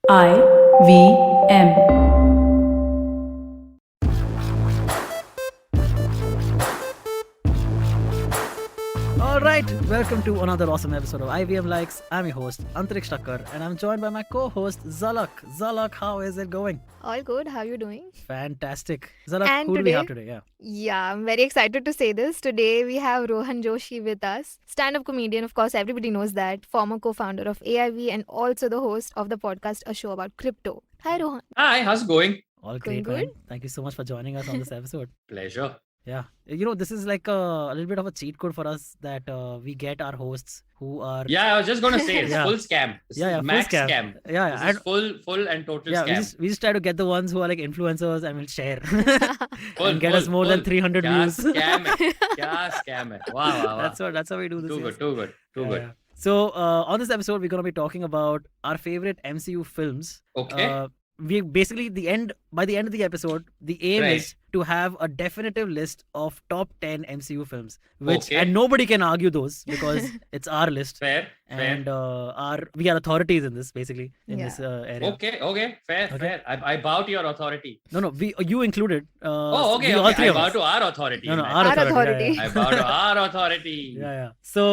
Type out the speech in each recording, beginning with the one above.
IVM. Alright, welcome to another awesome episode of IVM Likes. I'm your host, Antirik Thakkar, and I'm joined by my co-host, Zalak. Zalak, how is it going? All good. How are you doing? Fantastic. Zalak, And who do we have today- today? Yeah. Yeah, I'm very excited to say this. Today we have Rohan Joshi with us, stand-up comedian. Of course, everybody knows that. Former co-founder of AIV and also the host of the podcast, a show about crypto. Hi, Rohan. Hi, how's it going? All Going great, man. good? Thank you so much for joining us on this episode. Pleasure. Yeah. You know, this is like a little bit of a cheat code for us that we get our hosts who are... Yeah, I was just gonna say it's Yeah. full scam. This Yeah, is full max scam. scam. Yeah, This yeah. is full and total Yeah, scam. we just try to get the ones who are like influencers and will share Full, and get us more than 300 Kya views. scam hai? Kya scam hai? Wow. That's how we do this. Too yes. good. Too good. Yeah. So on this episode, we're gonna be talking about our favorite MCU films. Okay. We basically by the end of the episode, the aim Right. is to have a definitive list of top 10 MCU films, which Okay. and nobody can argue those because it's our list. Fair. And we are authorities in this basically in Yeah. this area. Okay. Fair. Okay. I bow to your authority. No, you included. Oh, okay. we, all three I of bow us. to our authority. No, in our that. Our authority. authority. Yeah, I bow to our authority. yeah. So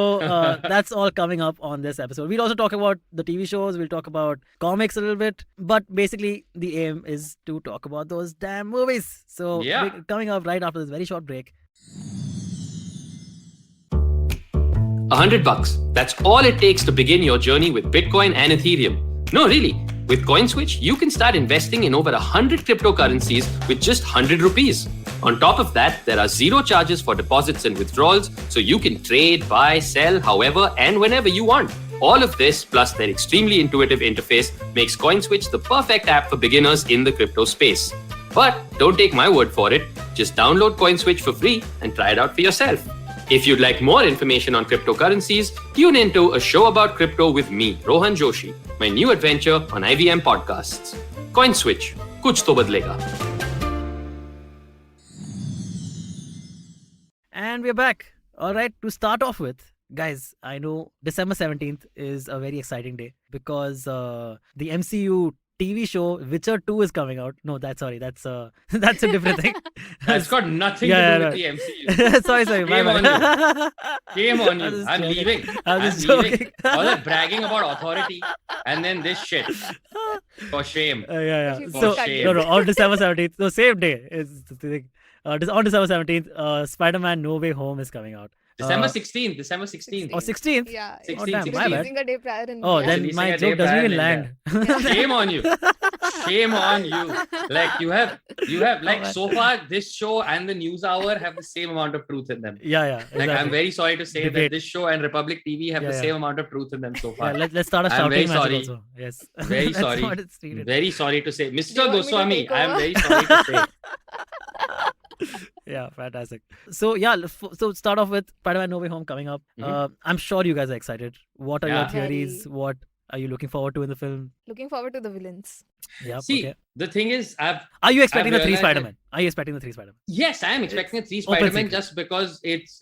that's all coming up on this episode. We'll also talk about the TV shows. We'll talk about comics a little bit. But basically, the aim is to talk about those damn movies. So Yeah. coming up right after this very short break. $100. That's all it takes to begin your journey with Bitcoin and Ethereum. No, really. With CoinSwitch, you can start investing in over 100 cryptocurrencies with just 100 rupees. On top of that, there are zero charges for deposits and withdrawals, so you can trade, buy, sell, however, and whenever you want. All of this, plus their extremely intuitive interface, makes CoinSwitch the perfect app for beginners in the crypto space. But don't take my word for it. Just download CoinSwitch for free and try it out for yourself. If you'd like more information on cryptocurrencies, tune into a show about crypto with me, Rohan Joshi, my new adventure on IVM podcasts. CoinSwitch, kuch to badlega. And we're back. All right, to start off with, guys, I know December 17th is a very exciting day because the MCU TV show Witcher 2 is coming out. No, that's a different thing. That's got nothing Yeah, to do yeah, with the MCU. sorry, my Shame on bad. Shame on I was you. just I'm joking. leaving. I was I'm just leaving. joking. All that bragging about authority and then this shit. For shame. Yeah. She's So for shame. no, on December 17th, so same day is the thing. On December 17th, Spider-Man No Way Home is coming out. December Uh, 16th. December 16th. Oh, 16th? Yeah. Oh, 16th, damn, my bad. Releasing a day prior in Oh, India. then Releasing my a day joke doesn't prior even in land. Shame on you. Shame on you. Like you have like man. so far this show and the news hour have the same amount of truth in them. Yeah, Like exactly. I'm very sorry to say Debate. that this show and Republic TV have Yeah, the yeah. same amount of truth in them so Yeah, far. let's start a I'm shouting very match sorry. also. Yes. Very That's sorry. what it's needed. Very sorry to say. Mr. Do you want me to Goswami, take I'm over? very sorry to say. Yeah, fantastic. So yeah, so start off with Spider-Man No Way Home coming up. Mhm. I'm sure you guys are excited. What are your Yeah. theories? Very. What are you looking forward to in the film? Looking forward to the villains. Yeah. See, Okay. the thing is, Are you expecting the three realized that- Spider-Man? Are you expecting the three Spider-Man? yes, I am expecting a three open Spider-Man secret. just because it's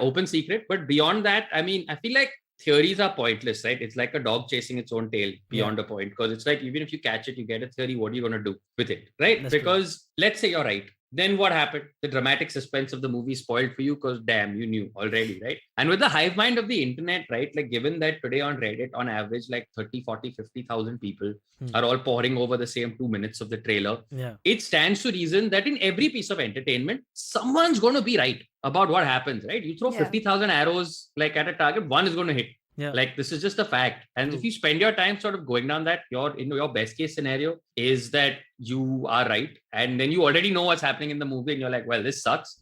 open secret. But beyond that, I mean, I feel like theories are pointless, right? It's like a dog chasing its own tail beyond a point. Because it's like even if you catch it, you get a theory, what are you gonna do with it? Right? That's true. Because let's say you're right. Then what happened? The dramatic suspense of the movie spoiled for you because damn, you knew already, right? And with the hive mind of the internet, right? Like given that today on Reddit, on average, like 30, 40, 50,000 people are all poring over the same 2 minutes of the trailer. Yeah. It stands to reason that in every piece of entertainment, someone's going to be right about what happens, right? You throw Yeah. 50,000 arrows like at a target, one is going to hit. Yeah. Like this is just a fact. And True. if you spend your time sort of going down that, your best case scenario is that you are right. And then you already know what's happening in the movie and you're like, well, this sucks.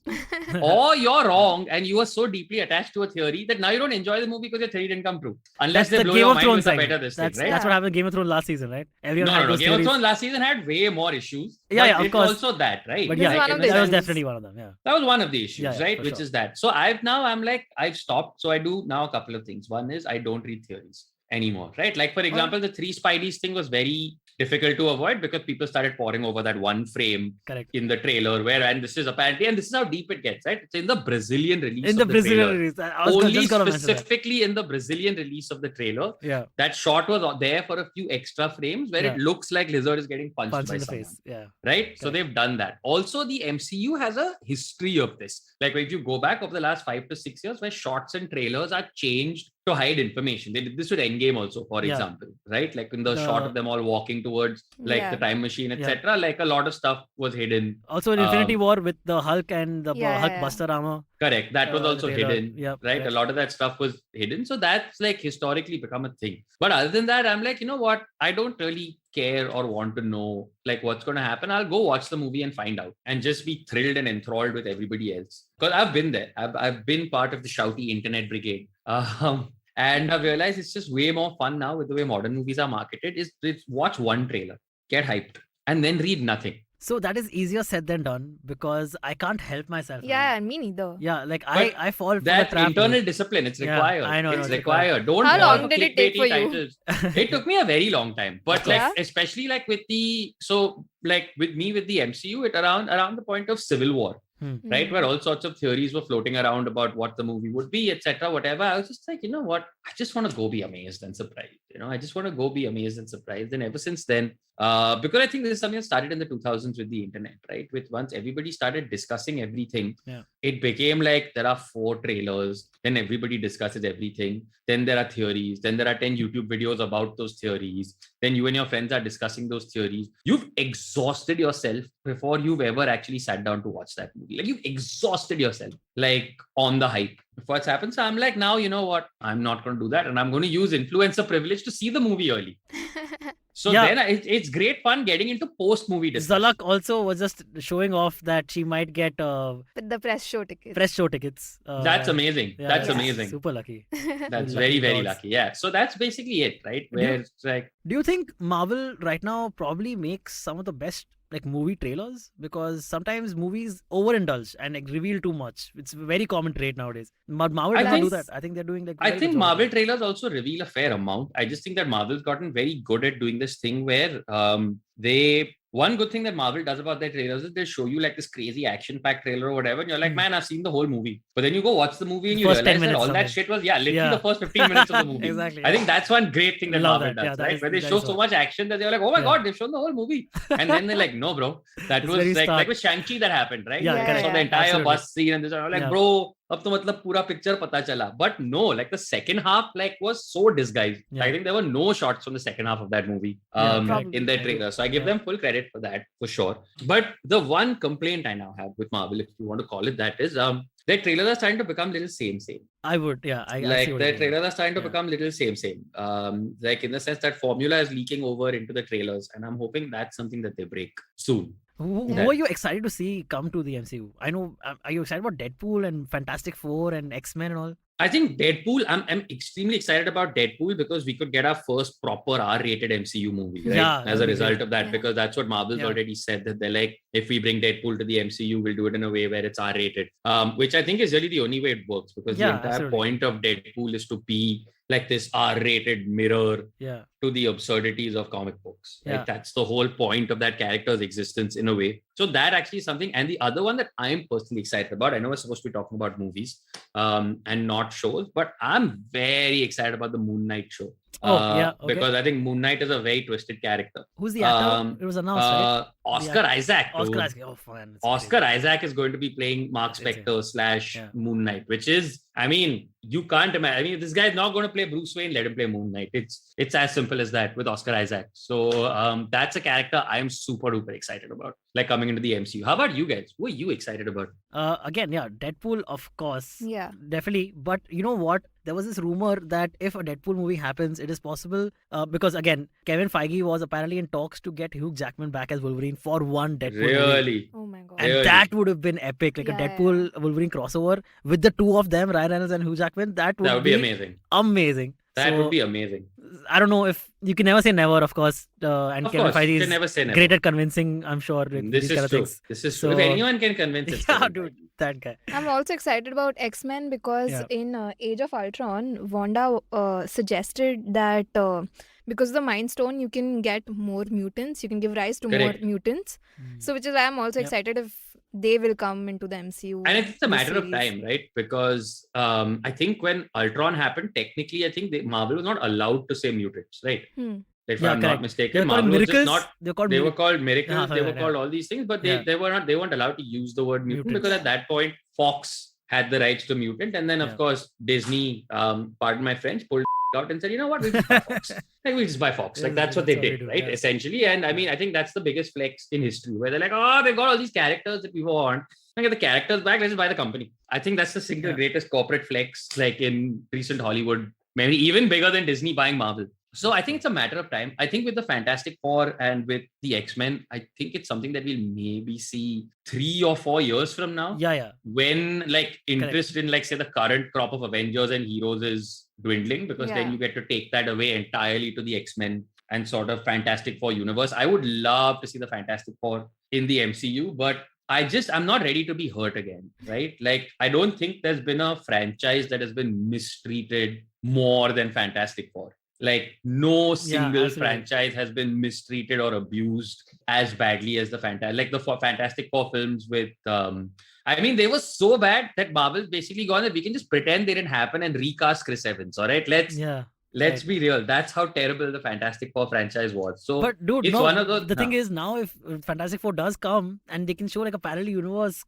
Or you're wrong and you are so deeply attached to a theory that now you don't enjoy the movie because your theory didn't come true. Unless That's they the blow Game your of mind Thrones with a thing. better this thing, That's right? what happened in Game of Thrones last season, right? Everyone had No. those Game of theories. Thrones last season had way more issues. Yeah, but yeah, of it's course. also that, right? But This yeah, is one of the that was issues. definitely one of them. Yeah. That was one of the issues, Yeah, right? for Which sure. is that. So I'm stopped. So I do now a couple of things. One is I don't read theories. anymore, right? Like, for example, the 3 Spideys thing was very difficult to avoid because people started pouring over that one frame Correct. in the trailer and this is apparently, and this is how deep it gets, right? It's in the Brazilian release In the of the Brazilian trailer. release. I was Only just gonna mention that. specifically in the Brazilian release of the trailer, Yeah. that shot was there for a few extra frames where it looks like Lizard is getting punched Punch by in the someone. face. Yeah. Right? So Correct. they've done that. Also, the MCU has a history of this. Like, if you go back over the last 5 to 6 years, where shots and trailers are changed to hide information. They did this with End Game also, for example, right? Like in the shot of them all walking towards like the time machine, etc. Like a lot of stuff was hidden. Also in Infinity War with the Hulk and the Hulk Buster armor. Correct. That was also hidden. Yep, right? correct. A lot of that stuff was hidden. So that's like historically become a thing. But other than that, I'm like, you know what? I don't really care or want to know like what's going to happen. I'll go watch the movie and find out and just be thrilled and enthralled with everybody else. Because I've been there. I've been part of the shouty internet brigade. And I've realized it's just way more fun now with the way modern movies are marketed. Is watch one trailer, get hyped, and then read nothing. So that is easier said than done because I can't help myself. Yeah, me neither. Yeah, like I fall for that the trap. Internal discipline, it's required. I know. It's required. Don't How fall long for did it take clickbaity for you? titles. It took me a very long time. But like Yeah? especially like with the with the MCU, it around the point of Civil War. Right, where all sorts of theories were floating around about what the movie would be, etc. Whatever. I was just like, you know what? I just want to go be amazed and surprised. I just want to go be amazed and surprised. And ever since then, because I think this is something that started in the 2000s with the internet, right? With once everybody started discussing everything, it became like there are 4 trailers, then everybody discusses everything. Then there are theories. Then there are 10 YouTube videos about those theories. Then you and your friends are discussing those theories. You've exhausted yourself before you've ever actually sat down to watch that movie. Like you've exhausted yourself, like on the hype of what's happened. So I'm like, now, you know what? I'm not going to do that. And I'm going to use influencer privilege to see the movie early. So then it's great fun getting into post-movie discussion. Zalak also was just showing off that she might get the press show tickets. That's amazing. That's amazing. Super lucky. That's very, very lucky. Yeah. So that's basically it, right? Where it's like... Do you think Marvel right now probably makes some of the best like movie trailers? Because sometimes movies overindulge and like, reveal too much. It's a very common trait nowadays. But Marvel doesn't do that. I think they're doing like... I think Marvel trailers also reveal a fair amount. I just think that Marvel's gotten very good at doing this thing where one good thing that Marvel does about their trailers is they show you like this crazy action-packed trailer or whatever, and you're like, man, I've seen the whole movie. But then you go watch the movie and you realize that all that shit was, literally the first 15 minutes of the movie. Exactly. I think that's one great thing that Marvel does, right? Where they show so much action that they're like, oh my God, they've shown the whole movie. And then they're like, no, bro. That was like with Shang-Chi that happened, right? Yeah, so the entire bus scene and this, I'm like, bro, ab to matlab pura picture pata chala. But no, like the second half like was so disguised. I think there were no shots from the second half of that movie in their trailer. So I give them full credit for that, for sure. But the one complaint I now have with Marvel, if you want to call it that, is their trailers are starting to become little same. I would, yeah. Their trailers are starting to become little same. Like in the sense that formula is leaking over into the trailers, and I'm hoping that's something that they break soon. Who are you excited to see come to the MCU? I know, are you excited about Deadpool and Fantastic Four and X-Men and all? I think Deadpool, I'm extremely excited about Deadpool because we could get our first proper R-rated MCU movie, right? As a result of that, because that's what Marvel's already said, that they're like, if we bring Deadpool to the MCU, we'll do it in a way where it's R-rated, which I think is really the only way it works, because the entire point of Deadpool is to be like this R-rated mirror to the absurdities of comic books. Like that's the whole point of that character's existence in a way. So that actually is something. And the other one that I'm personally excited about, I know we're supposed to be talking about movies and not shows, but I'm very excited about the Moon Knight show. Because I think Moon Knight is a very twisted character. Who's the actor? It was announced, right? Oscar Isaac. Oscar Isaac. Oh, man. Oscar Isaac is going to be playing Mark Spector / Moon Knight, which is, I mean, you can't imagine. I mean, this guy is not going to play Bruce Wayne, let him play Moon Knight. It's as simple as that with Oscar Isaac. So that's a character I'm super duper excited about, like coming into the MCU. How about you guys? Who are you excited about? Again, Deadpool, of course. Yeah. Definitely. But you know what? There was this rumor that if a Deadpool movie happens, it is possible because again, Kevin Feige was apparently in talks to get Hugh Jackman back as Wolverine for one Deadpool movie. Oh my God. And that would have been epic, like a Deadpool Wolverine crossover with the two of them, Ryan Reynolds and Hugh Jackman. That would be amazing. Amazing. That So, would be amazing. I don't know if you can never say never, of course. And Of Kevin course, you Feige can is never say never. great at convincing, I'm sure, with This these is kind of true. things. This is true. If So- anyone can convince, it's Yeah, Kevin dude, Feige. that guy. I'm also excited about X-Men because Yeah. in Age of Ultron, Wanda suggested that because of the Mind Stone, you can get more mutants. You can give rise to Correct. more mutants. Mm. So, which is why I'm also Yep. excited if they will come into the MCU. And it's a this matter of series. time, right? Because I think when Ultron happened, technically, I think Marvel was not allowed to say mutants, right? Hmm. If Yeah, I'm correct. not mistaken, They're called Marvel was just miracles. not. They're called They were called miracles. Yeah, They were yeah. called all these things, but Yeah. they weren't allowed to use the word mutant Mutants. because at that point Fox had the rights to mutant, and then of Yeah. course Disney, pardon my French, pulled out and said, you know what, we'll just buy Fox. Like we just buy Fox. Like Yes, that's what they that's what did, they do, right? yeah. Essentially, and I mean, I think that's the biggest flex in history, where they're like, oh, they got all these characters that we want. Let's get the characters back. Let's just buy the company. I think that's the single Yeah. greatest corporate flex, like in recent Hollywood, maybe even bigger than Disney buying Marvel. So I think it's a matter of time. I think with the Fantastic Four and with the X-Men, I think it's something that we'll maybe see 3 or 4 years from now, Yeah. when like interest in like say the current crop of Avengers and heroes is dwindling, because then Yeah. you get to take that away entirely to the X-Men and sort of Fantastic Four universe. I would love to see the Fantastic Four in the MCU, but I'm not ready to be hurt again, right? Like, I don't think there's been a franchise that has been mistreated more than Fantastic Four. Like, no single absolutely. franchise has been mistreated or abused as badly as the Fantastic Four films with, I mean, they were so bad that Marvel's basically gone that we can just pretend they didn't happen and recast Chris Evans, all right? Let's right. be real. That's how terrible the Fantastic Four franchise was. So, But dude, it's no, one of those. the thing is now if Fantastic Four does come and they can show like a parallel universe,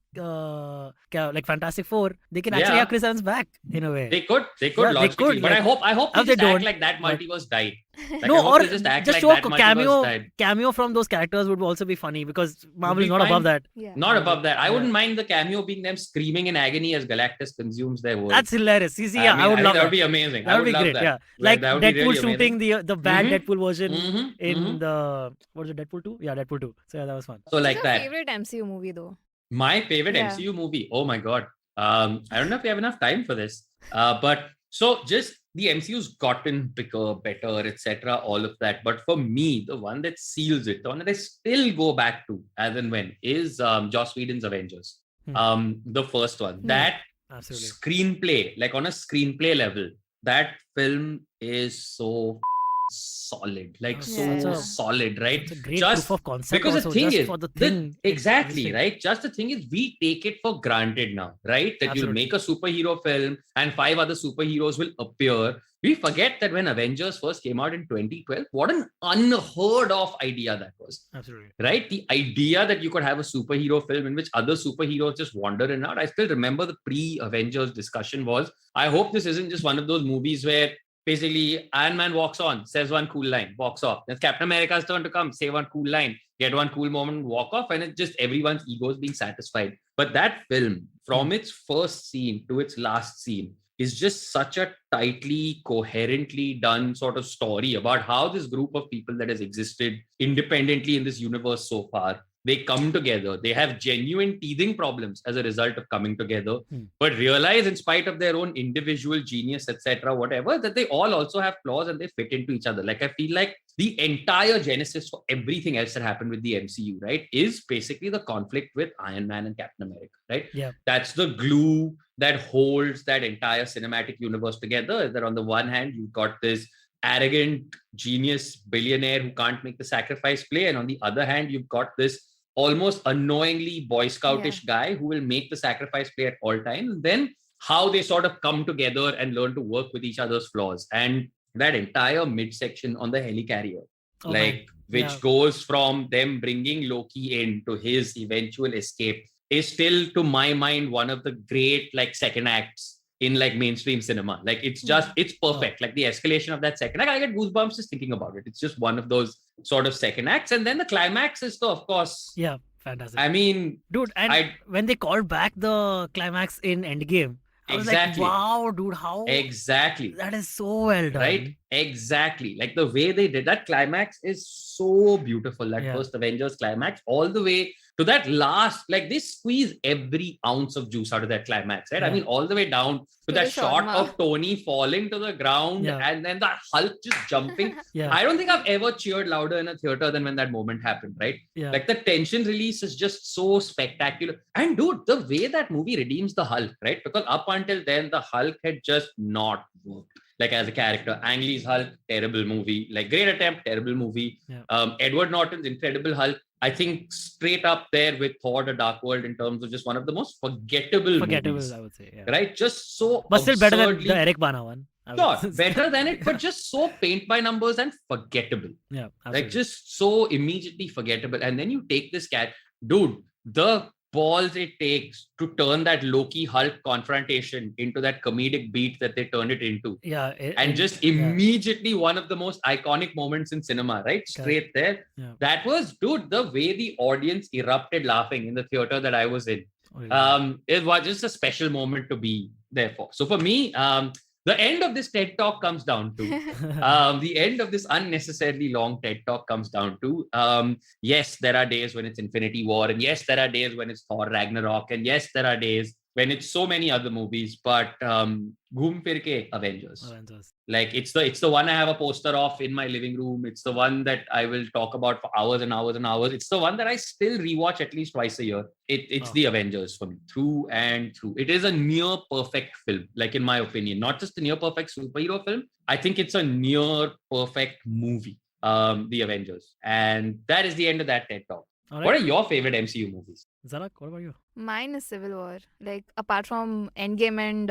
like Fantastic Four, they can actually Yeah. have Chris Evans back in a way. They could Yeah, they logically, could, but like, I hope how they they just act don't, like that but- multiverse died. Like, No, I hope or they just act just like show that a multiverse died. cameo from those characters would also be funny because Marvel is be not fine. above that. Yeah. Not above that. I Yeah. wouldn't mind the cameo being them screaming in agony as Galactus consumes their world. That's hilarious. See, I yeah, mean, I would think love that that. would be amazing. That would be love great. that. Yeah, like that would be Deadpool really shooting amazing. the bad Mhm. Deadpool version Mhm, in mhm. the what was it, Deadpool 2? Yeah, Deadpool 2. So yeah, that was fun. So like What's your that. favorite MCU movie though? My favorite Yeah. MCU movie. Oh my god. I don't know if we have enough time for this. But so just the MCU's gotten bigger, better, etc. All of that. But for me, the one that seals it, the one that I still go back to as and when, is Joss Whedon's Avengers. The first one. That Absolutely. screenplay, like on a screenplay level, that film is so solid, like Yeah. so Such a- solid, right? It's a great Just proof of concept because also, the thing just is, for the thing. exactly, existing. right? Just the thing is, we take it for granted now, right? That you'll Absolutely. make a superhero film and 5 other superheroes will appear. We forget that when Avengers first came out in 2012, what an unheard of idea that was. Absolutely. Right? The idea that you could have a superhero film in which other superheroes just wander in and out. I still remember the pre-Avengers discussion was, I hope this isn't just one of those movies where basically Iron Man walks on, says one cool line, walks off. Then Captain America's turn to come, say one cool line, get one cool moment, walk off, and it's just everyone's egos being satisfied. But that film, from its first scene to its last scene, is just such a tightly, coherently done sort of story about how this group of people that has existed independently in this universe so far, they come together. They have genuine teething problems as a result of coming together, but realize in spite of their own individual genius, etc., whatever, that they all also have flaws and they fit into each other. Like, I feel like the entire genesis for everything else that happened with the MCU, right, is basically the conflict with Iron Man and Captain America, right? Yeah. That's the glue that holds that entire cinematic universe together. Is that on the one hand, you've got this arrogant genius billionaire who can't make the sacrifice play, and on the other hand, you've got this almost annoyingly Boy Scoutish guy who will make the sacrifice play at all times. And then how they sort of come together and learn to work with each other's flaws. And that entire midsection on the helicarrier, Oh, man. which Yeah. goes from them bringing Loki in to his eventual escape, is still, to my mind, one of the great like second acts in like mainstream cinema. Like, it's just, it's perfect. Like, the escalation of that second act, I get goosebumps just thinking about it. It's just one of those sort of second acts. And then the climax is, of course, Yeah, fantastic. I mean, Dude, and when they called back the climax in End Game, I was Exactly. like, wow, dude, how exactly. that is so well done. Right? Exactly. Like, the way they did that climax is so beautiful. That Yeah. first Avengers climax, all the way to that last, like they squeeze every ounce of juice out of that climax, right? I Yeah. mean, all the way down to To that the shot shawarma. of Tony falling to the ground Yeah. and then the Hulk just jumping. Yeah. I don't think I've ever cheered louder in a theater than when that moment happened, right? Yeah. Like the tension release is just so spectacular. And dude, the way that movie redeems the Hulk, right? Because up until then, the Hulk had just not worked. Like as a character, Ang Lee's Hulk, terrible movie. Like great attempt, terrible movie. Yeah. Edward Norton's Incredible Hulk, I think straight up there with Thor: The Dark World in terms of just one of the most forgettable movies, I would say. Yeah. right? Just so But still better than absurdly- the Eric Bana one. I would Sure, say. better than it, but just so paint by numbers and forgettable. Yeah. Like Absolutely. just so immediately forgettable. And then you take this cat, dude, the balls it takes to turn that Loki Hulk confrontation into that comedic beat that they turned it into. Yeah. And just yeah. immediately one of the most iconic moments in cinema, right? Straight there. Yeah. That was, dude, the way the audience erupted laughing in the theater that I was in. Oh, yeah. It was just a special moment to be there for. So for me, the end of this TED talk comes down to the end of this unnecessarily long TED talk comes down to yes, there are days when it's Infinity War, and yes, there are days when it's Thor Ragnarok, and yes, there are days when it's so many other movies, but Ghoom Fir Ke Avengers. Avengers. Like it's the one I have a poster of in my living room. It's the one that I will talk about for hours and hours and hours. It's the one that I still rewatch at least twice a year. It's the Avengers for me, through and through. It is a near perfect film, like in my opinion, not just a near perfect superhero film. I think it's a near perfect movie, the Avengers. And that is the end of that TED talk. All What right. are your favorite MCU movies? Zarak, what about you? Mine is Civil War. Like apart from Endgame and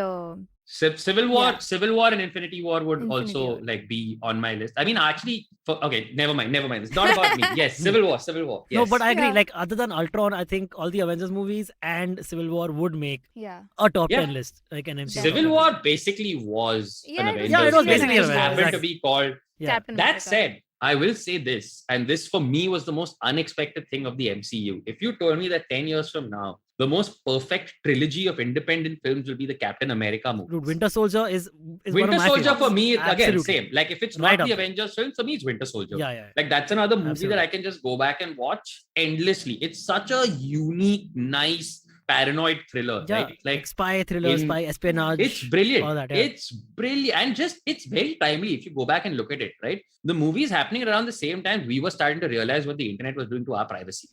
Civil War, Yeah. Civil War and Infinity War would Infinity also War. like be on my list. I mean, actually, okay, never mind. It's not about me. Yes, Civil War. No, Yes. but I agree. Yeah. Like other than Ultron, I think all the Avengers movies and Civil War would make yeah. a top Yeah. 10 list, like an MCU. Civil top 10 War list. basically was Yeah, an it was Avengers. Yeah, it was film. basically It an just Avengers, happened to exactly. be called. Yeah. Captain That America. said, I will say this, and this for me was the most unexpected thing of the MCU. If you told me that 10 years from now, the most perfect trilogy of independent films will be the Captain America movies. Dude, Winter Soldier is one Winter of my Soldier favorites. for me, again, Absolutely. same. Like if it's not Right up the there. Avengers film, for me it's Winter Soldier. Yeah. Like that's another movie Absolutely. that I can just go back and watch endlessly. It's such a unique, nice, paranoid thriller, Yeah. right? Like spy thriller, in- spy espionage. It's brilliant. all that, yeah. It's brilliant. And just, it's very timely if you go back and look at it, right? The movie is happening around the same time we were starting to realize what the internet was doing to our privacy,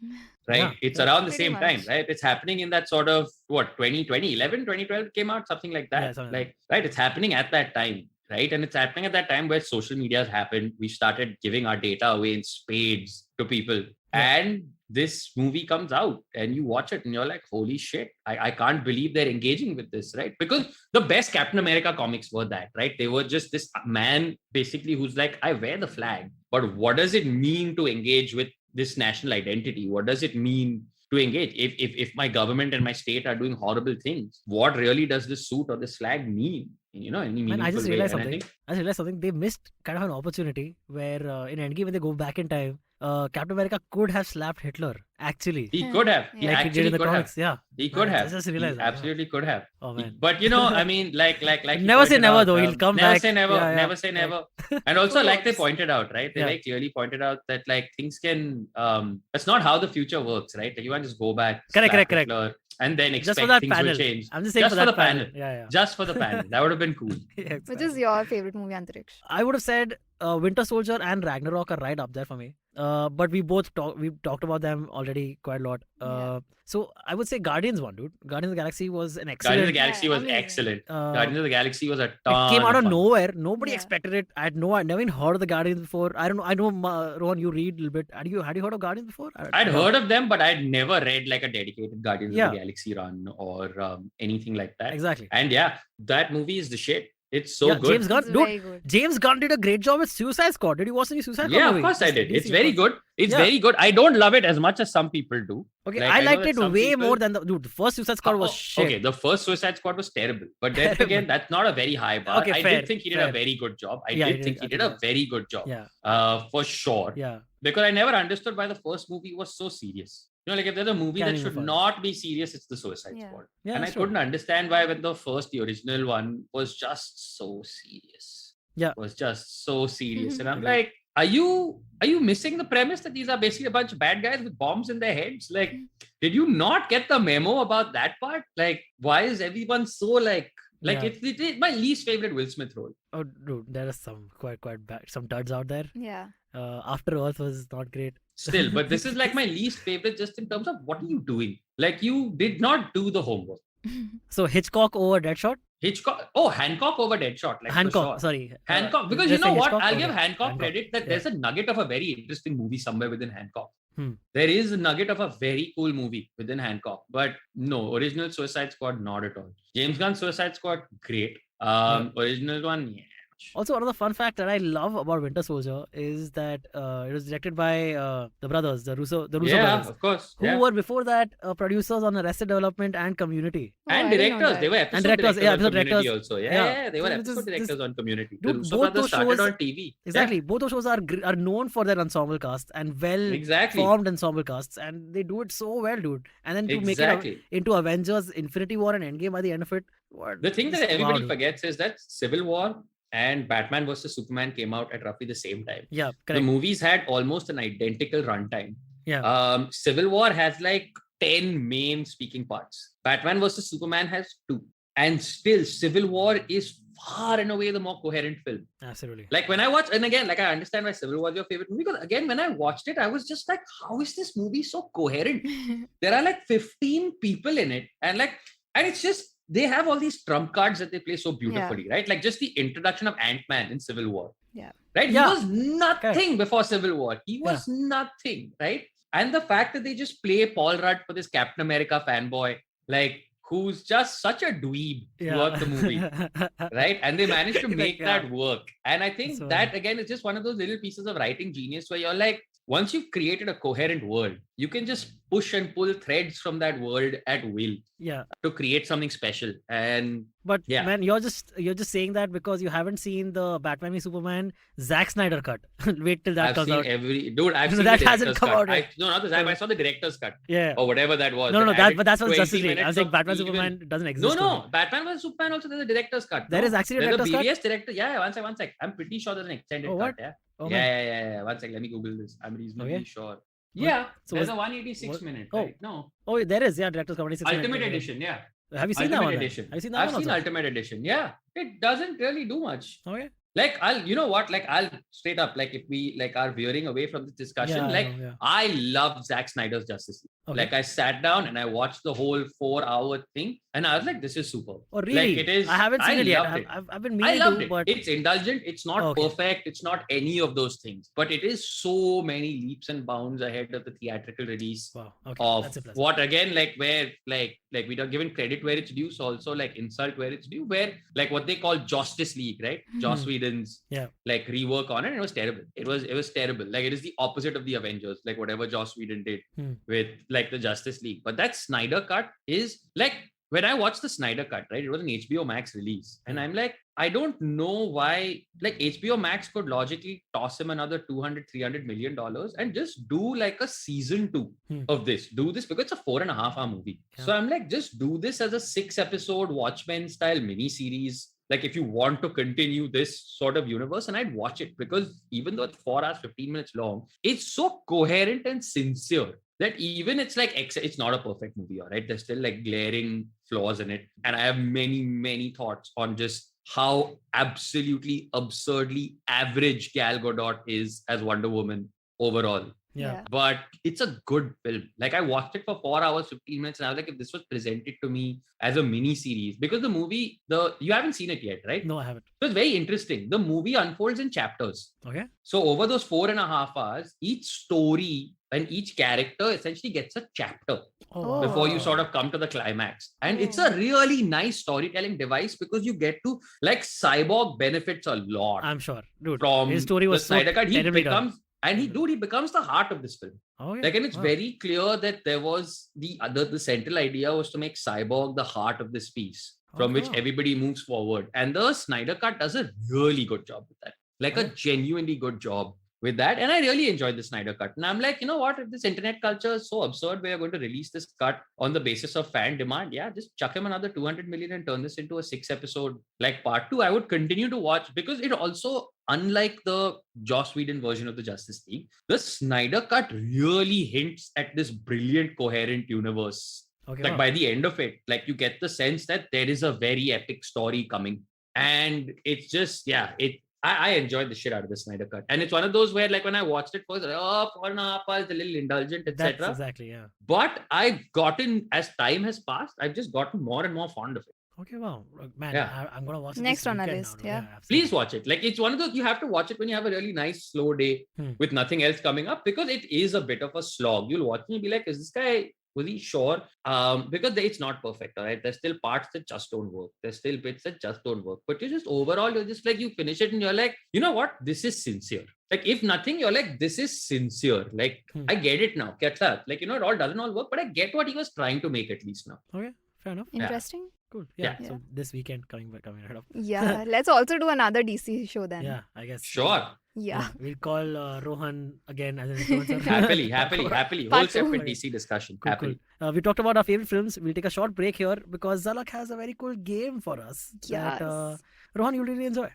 right? Yeah. It's Yeah. around the Pretty same time, much. right? It's happening in that sort of, 2011, 2012 came out, something like Yeah, that. something Like, right? It's happening at that time. Right. And it's happening at that time where social media has happened. We started giving our data away in spades to people. Yeah. And this movie comes out and you watch it and you're like, holy shit, I can't believe they're engaging with this, right? Because the best Captain America comics were that, right? They were just this man basically who's like, I wear the flag, but what does it mean to engage with this national identity? What does it mean to engage? If my government and my state are doing horrible things, what really does this suit or this flag mean? Any Man, meaningful I just way? realized And I something. think- I just realized something. They missed kind of an opportunity where in Endgame, when they go back in time, Captain America could have slapped Hitler. Actually, He could have. He Yeah. like he did actually in the could have. comics. Yeah. He could I have. just He realized that, yeah. absolutely could have. Oh man. But I mean, like you Never say pointed never out, though. He'll come never back. say never. Yeah, yeah. Never say Like- never. And also, Who like they knows? pointed out, right? They Yeah. like clearly pointed out that like things can. That's not how the future works, right? Like you can't just go back, Correct, slap correct. Hitler, and then Just expect for that things panel. will change. I'm just saying Just for for that the panel. Yeah. Just for the panel. That would have been cool. Yeah, Which exactly. is your favorite movie, Antariksh? I would have said Winter Soldier and Ragnarok are right up there for me. But we've talked about them already quite a lot. Yeah. So I would say Guardians one, dude. Guardians of the Galaxy was an Guardians excellent. of the Galaxy was amazing. excellent. uh, Guardians of the Galaxy was a it ton. came out of fun. nowhere. Nobody Yeah. expected it. I'd never even heard of the Guardians before. I don't know. I know, Rohan, you read a little bit. Had you heard of Guardians before? I'd heard of them, but I'd never read like a dedicated Guardians Yeah. of the Galaxy run or anything like that. Exactly. And yeah, that movie is the shit. It's so Yeah, good. James Gunn, It's dude. very good. James Gunn did a great job with Suicide Squad. Did you watch any Suicide Squad Yeah, movie? of course I Just did. It's DC, very of course. good. It's Yeah. very good. I don't love it as much as some people do. Okay, Like, I I know liked that it some way people- more than the first Suicide Squad was shit. Okay, the first Suicide Squad was terrible. But then Terrible. again, that's not a very high bar. Okay, I fair, did think he did fair. a very good job. I Yeah, did he think did. he I did think a very good job. Yeah, For sure. yeah. Because I never understood why the first movie was so serious. Like if there's a movie Can't that even should find. not be serious, it's the Suicide Yeah. Squad. Yeah, And I that's true. couldn't understand why when the original one was just so serious. Yeah. Was just so serious. And I'm Agreed. like, are you missing the premise that these are basically a bunch of bad guys with bombs in their heads? Like, did you not get the memo about that part? Like, why is everyone so like Yeah. it's my least favorite Will Smith role. Oh, dude, there are some quite bad, some duds out there. Yeah. After Earth was not great. Still, but this is like my least favorite just in terms of what are you doing? Like, you did not do the homework. So Hitchcock over Deadshot? Hancock over Deadshot. Like, Hancock, for sure. sorry. Hancock, because you let's know say what? Hitchcock? I'll give Okay. Hancock credit that Yeah. there's a nugget of a very interesting movie somewhere within Hancock. Hmm. There is a nugget of a very cool movie within Hancock, but no, original Suicide Squad, not at all. James Gunn's Suicide Squad, great. Original one, yeah. Also, another fun fact that I love about Winter Soldier is that it was directed by the brothers, the Russo Yeah, brothers, of course. who Yeah. were before that producers on Arrested Development and Community. Oh, I And didn't know directors, that. they were episode directors, yeah, on episode Community directors. also. Yeah. Yeah, they were So episode this- directors on Community. Dude, The Russo both brothers those started shows- on TV. Exactly, both those shows are known for their ensemble casts and well Exactly. formed ensemble casts, and they do it so well, dude. And then to make Exactly. it into Avengers, Infinity War, and Endgame by the end of it. What? The thing that Just wow, everybody dude. forgets is that Civil War and Batman vs Superman came out at roughly the same time. Yeah, The correct. movies had almost an identical runtime. Yeah. Civil War has like 10 main speaking parts. Batman vs Superman has 2. And still, Civil War is far and away the more coherent film. Absolutely. Like when I watch, and again, like I understand why Civil War is your favorite movie, because again, when I watched it, I was just like, how is this movie so coherent? There are like 15 people in it, and it's just, they have all these trump cards that they play so beautifully, right? Like just the introduction of Ant-Man in Civil War. Yeah. Right? Yeah. He was nothing Correct. before Civil War. He was nothing, right? And the fact that they just play Paul Rudd for this Captain America fanboy, like, who's just such a dweeb throughout the movie, right? And they managed to make that work. And I think So- that, again, is just one of those little pieces of writing genius where you're like, once you've created a coherent world, you can just push and pull threads from that world at will Yeah. to create something special. And But Yeah. man, you're just saying that because you haven't seen the Batman v Superman Zack Snyder cut. Wait till that I've comes seen out. I've No, seen that the hasn't director's come cut. out yet. No, not the Zack, I saw the director's cut Yeah. or whatever that was. No, that that added but that's for 20 Justice League. I'm minutes saying of Batman even- Superman doesn't No, exist. no. Batman vs Superman also there's a director's cut. There no? is actually a There's director's cut? BVS director. Yeah, one sec. I'm pretty sure there's an extended Oh, cut. what? Yeah. Oh, yeah, man. yeah, yeah, yeah. One sec. Let me Google this. I'm reasonably Okay. sure. Yeah. So There's was- a 186 what- minute. oh. Right? No. Oh, there is. Yeah, director's cut. 26 Ultimate minutes. edition. Yeah. Have you seen that Ultimate one? then? edition. Have you seen that I've one seen also? Ultimate edition. Yeah. It doesn't really do much. Okay. Like you know what? Like I'll straight up, like if we like are veering away from this discussion, Yeah, I like know, yeah. I love Zack Snyder's Justice League. Okay. Like I sat down and I watched the whole 4-hour thing, and I was like, "This is super." Oh, really? Like it is. I haven't seen it yet. loved it. I've been I meaning loved to, it. but It's indulgent. It's not Okay. perfect. It's not any of those things. But it is so many leaps and bounds ahead of the theatrical release wow. Okay. of That's impressive. what again, like where like we are given credit where it's due, so also like insult where it's due, where like what they call Justice League, right? Joss Whedon's Yeah. like rework on it. And it was terrible. It was terrible. Like it is the opposite of the Avengers, like whatever Joss Whedon did with like the Justice League. But that Snyder cut is like, when I watched the Snyder cut, right, it was an HBO Max release. And I'm like, I don't know why, like HBO Max could logically toss him another $200-300 million and just do like a season 2 of this. Do this because it's a 4.5-hour movie. Yeah. So I'm like, just do this as a 6-episode Watchmen style mini series. Like if you want to continue this sort of universe, and I'd watch it because even though it's 4 hours, 15 minutes long, it's so coherent and sincere that even it's like, it's not a perfect movie, all right? There's still like glaring flaws in it. And I have many, many thoughts on just how absolutely absurdly average Gal Gadot is as Wonder Woman overall. Yeah. But it's a good film. Like I watched it for 4 hours, 15 minutes, and I was like, if this was presented to me as a mini series, because the movie, you haven't seen it yet, right? No, I haven't. So it's very interesting. The movie unfolds in chapters. Okay. So over those 4.5 hours, each story and each character essentially gets a chapter Oh, before you wow. sort of come to the climax. And it's a really nice storytelling device because you get to, like, Cyborg benefits a lot I'm sure, dude. from His story was the so Snyder Cut. He terribly done. becomes, and he becomes the heart of this film. Okay. Like, and it's Wow. very clear that there was the central idea was to make Cyborg the heart of this piece from which Okay. everybody moves forward. And the Snyder Cut does a really good job with that. Like a Okay. genuinely good job with that. And I really enjoyed the Snyder Cut. And I'm like, you know what? If this internet culture is so absurd, we are going to release this cut on the basis of fan demand. Yeah, just chuck him another 200 million and turn this into a 6-episode like part 2. I would continue to watch because it also, unlike the Joss Whedon version of the Justice League, the Snyder Cut really hints at this brilliant, coherent universe. Okay, Like wow. by the end of it, like you get the sense that there is a very epic story coming. And it's just, I enjoyed the shit out of the Snyder Cut. And it's one of those where, like, when I watched it first, like, oh, 4.5 hours, a little indulgent, That's etc. exactly, yeah. But I've gotten, as time has passed, I've just gotten more and more fond of it. Okay, wow. Man, Yeah. I'm going to watch it Next this on our weekend list, now, yeah. absolutely. Please watch it. Like, it's one of those, you have to watch it when you have a really nice, slow day with nothing else coming up, because it is a bit of a slog. You'll watch it and be like, is this guy, was he sure? Because it's not perfect, all right? There's still parts that just don't work. There's still bits that just don't work. But you're just like, you finish it and you're like, you know what? This is sincere. Like, if nothing, you're like, this is sincere. Like, I get it now. Like, it all doesn't all work, but I get what he was trying to make at least now. Okay, fair enough. Interesting. Cool. Yeah. So this weekend coming right up. Yeah. Let's also do another DC show then. Yeah, I guess. Sure. Yeah. We'll call Rohan again as an influencer. Happily. Part Whole two. separate DC discussion. Cool, Happily. cool. We talked about our favorite films. We'll take a short break here because Zalak has a very cool game for us that Yes. Rohan, you'll really enjoy.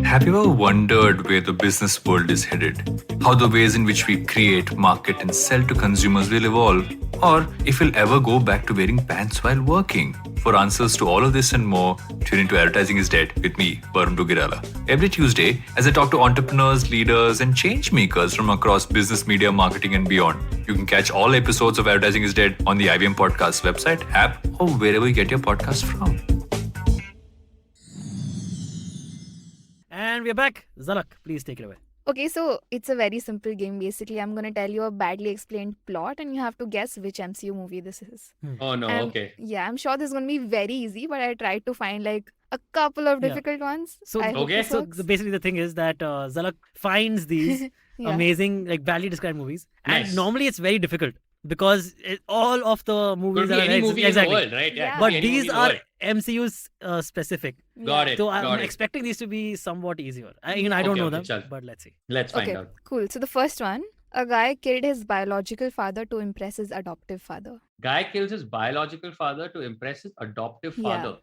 Have you ever wondered where the business world is headed? How the ways in which we create, market, and sell to consumers will evolve? Or if we'll ever go back to wearing pants while working? For answers to all of this and more, tune into Advertising is Dead with me, Varun Dugirala. Every Tuesday, as I talk to entrepreneurs, leaders, and change makers from across business, media, marketing, and beyond. You can catch all episodes of Advertising is Dead on the IVM Podcast website, app, or wherever you get your podcast from. And we're back. Zalak, please take it away. Okay, so it's a very simple game. Basically, I'm going to tell you a badly explained plot and you have to guess which MCU movie this is. Oh, no. And Okay. Yeah, I'm sure this is going to be very easy, but I tried to find like a couple of Yeah. difficult ones. So, I hope okay, this So works. basically the thing is that Zalak finds these Yeah. amazing, like badly described movies. And Nice. normally it's very difficult because all of the movies Could be any movie exactly. in the world, right? Yeah. could But be any these movie in the are world. MCU's specific. Got it. So I'm got it. expecting these to be somewhat easier. I don't know Okay, them, chal. but let's see. Let's find Okay, out. cool. So the first one, a guy killed his biological father to impress his adoptive father. Guy kills his biological father to impress his adoptive Yeah. father.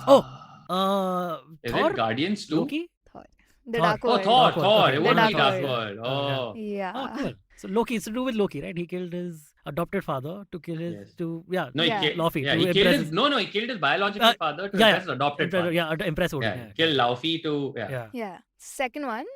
Oh. Is Thor? it Guardians 2? Loki? Thor. The Thor. Dark Oh, World. Thor. Dark World. Thor. Okay. It The wouldn't be Dark Dark World. World. Oh. Yeah. Oh, cool. So Loki, it's to do with Loki, right? He killed his adopted father to kill his Yes. no, Yeah. Laufey Yeah, to he killed impress his, no, he killed his biological Uh, father to yeah, impress his adopted father. impress Odin. Yeah, kill Laufey to, yeah. Yeah. Second one,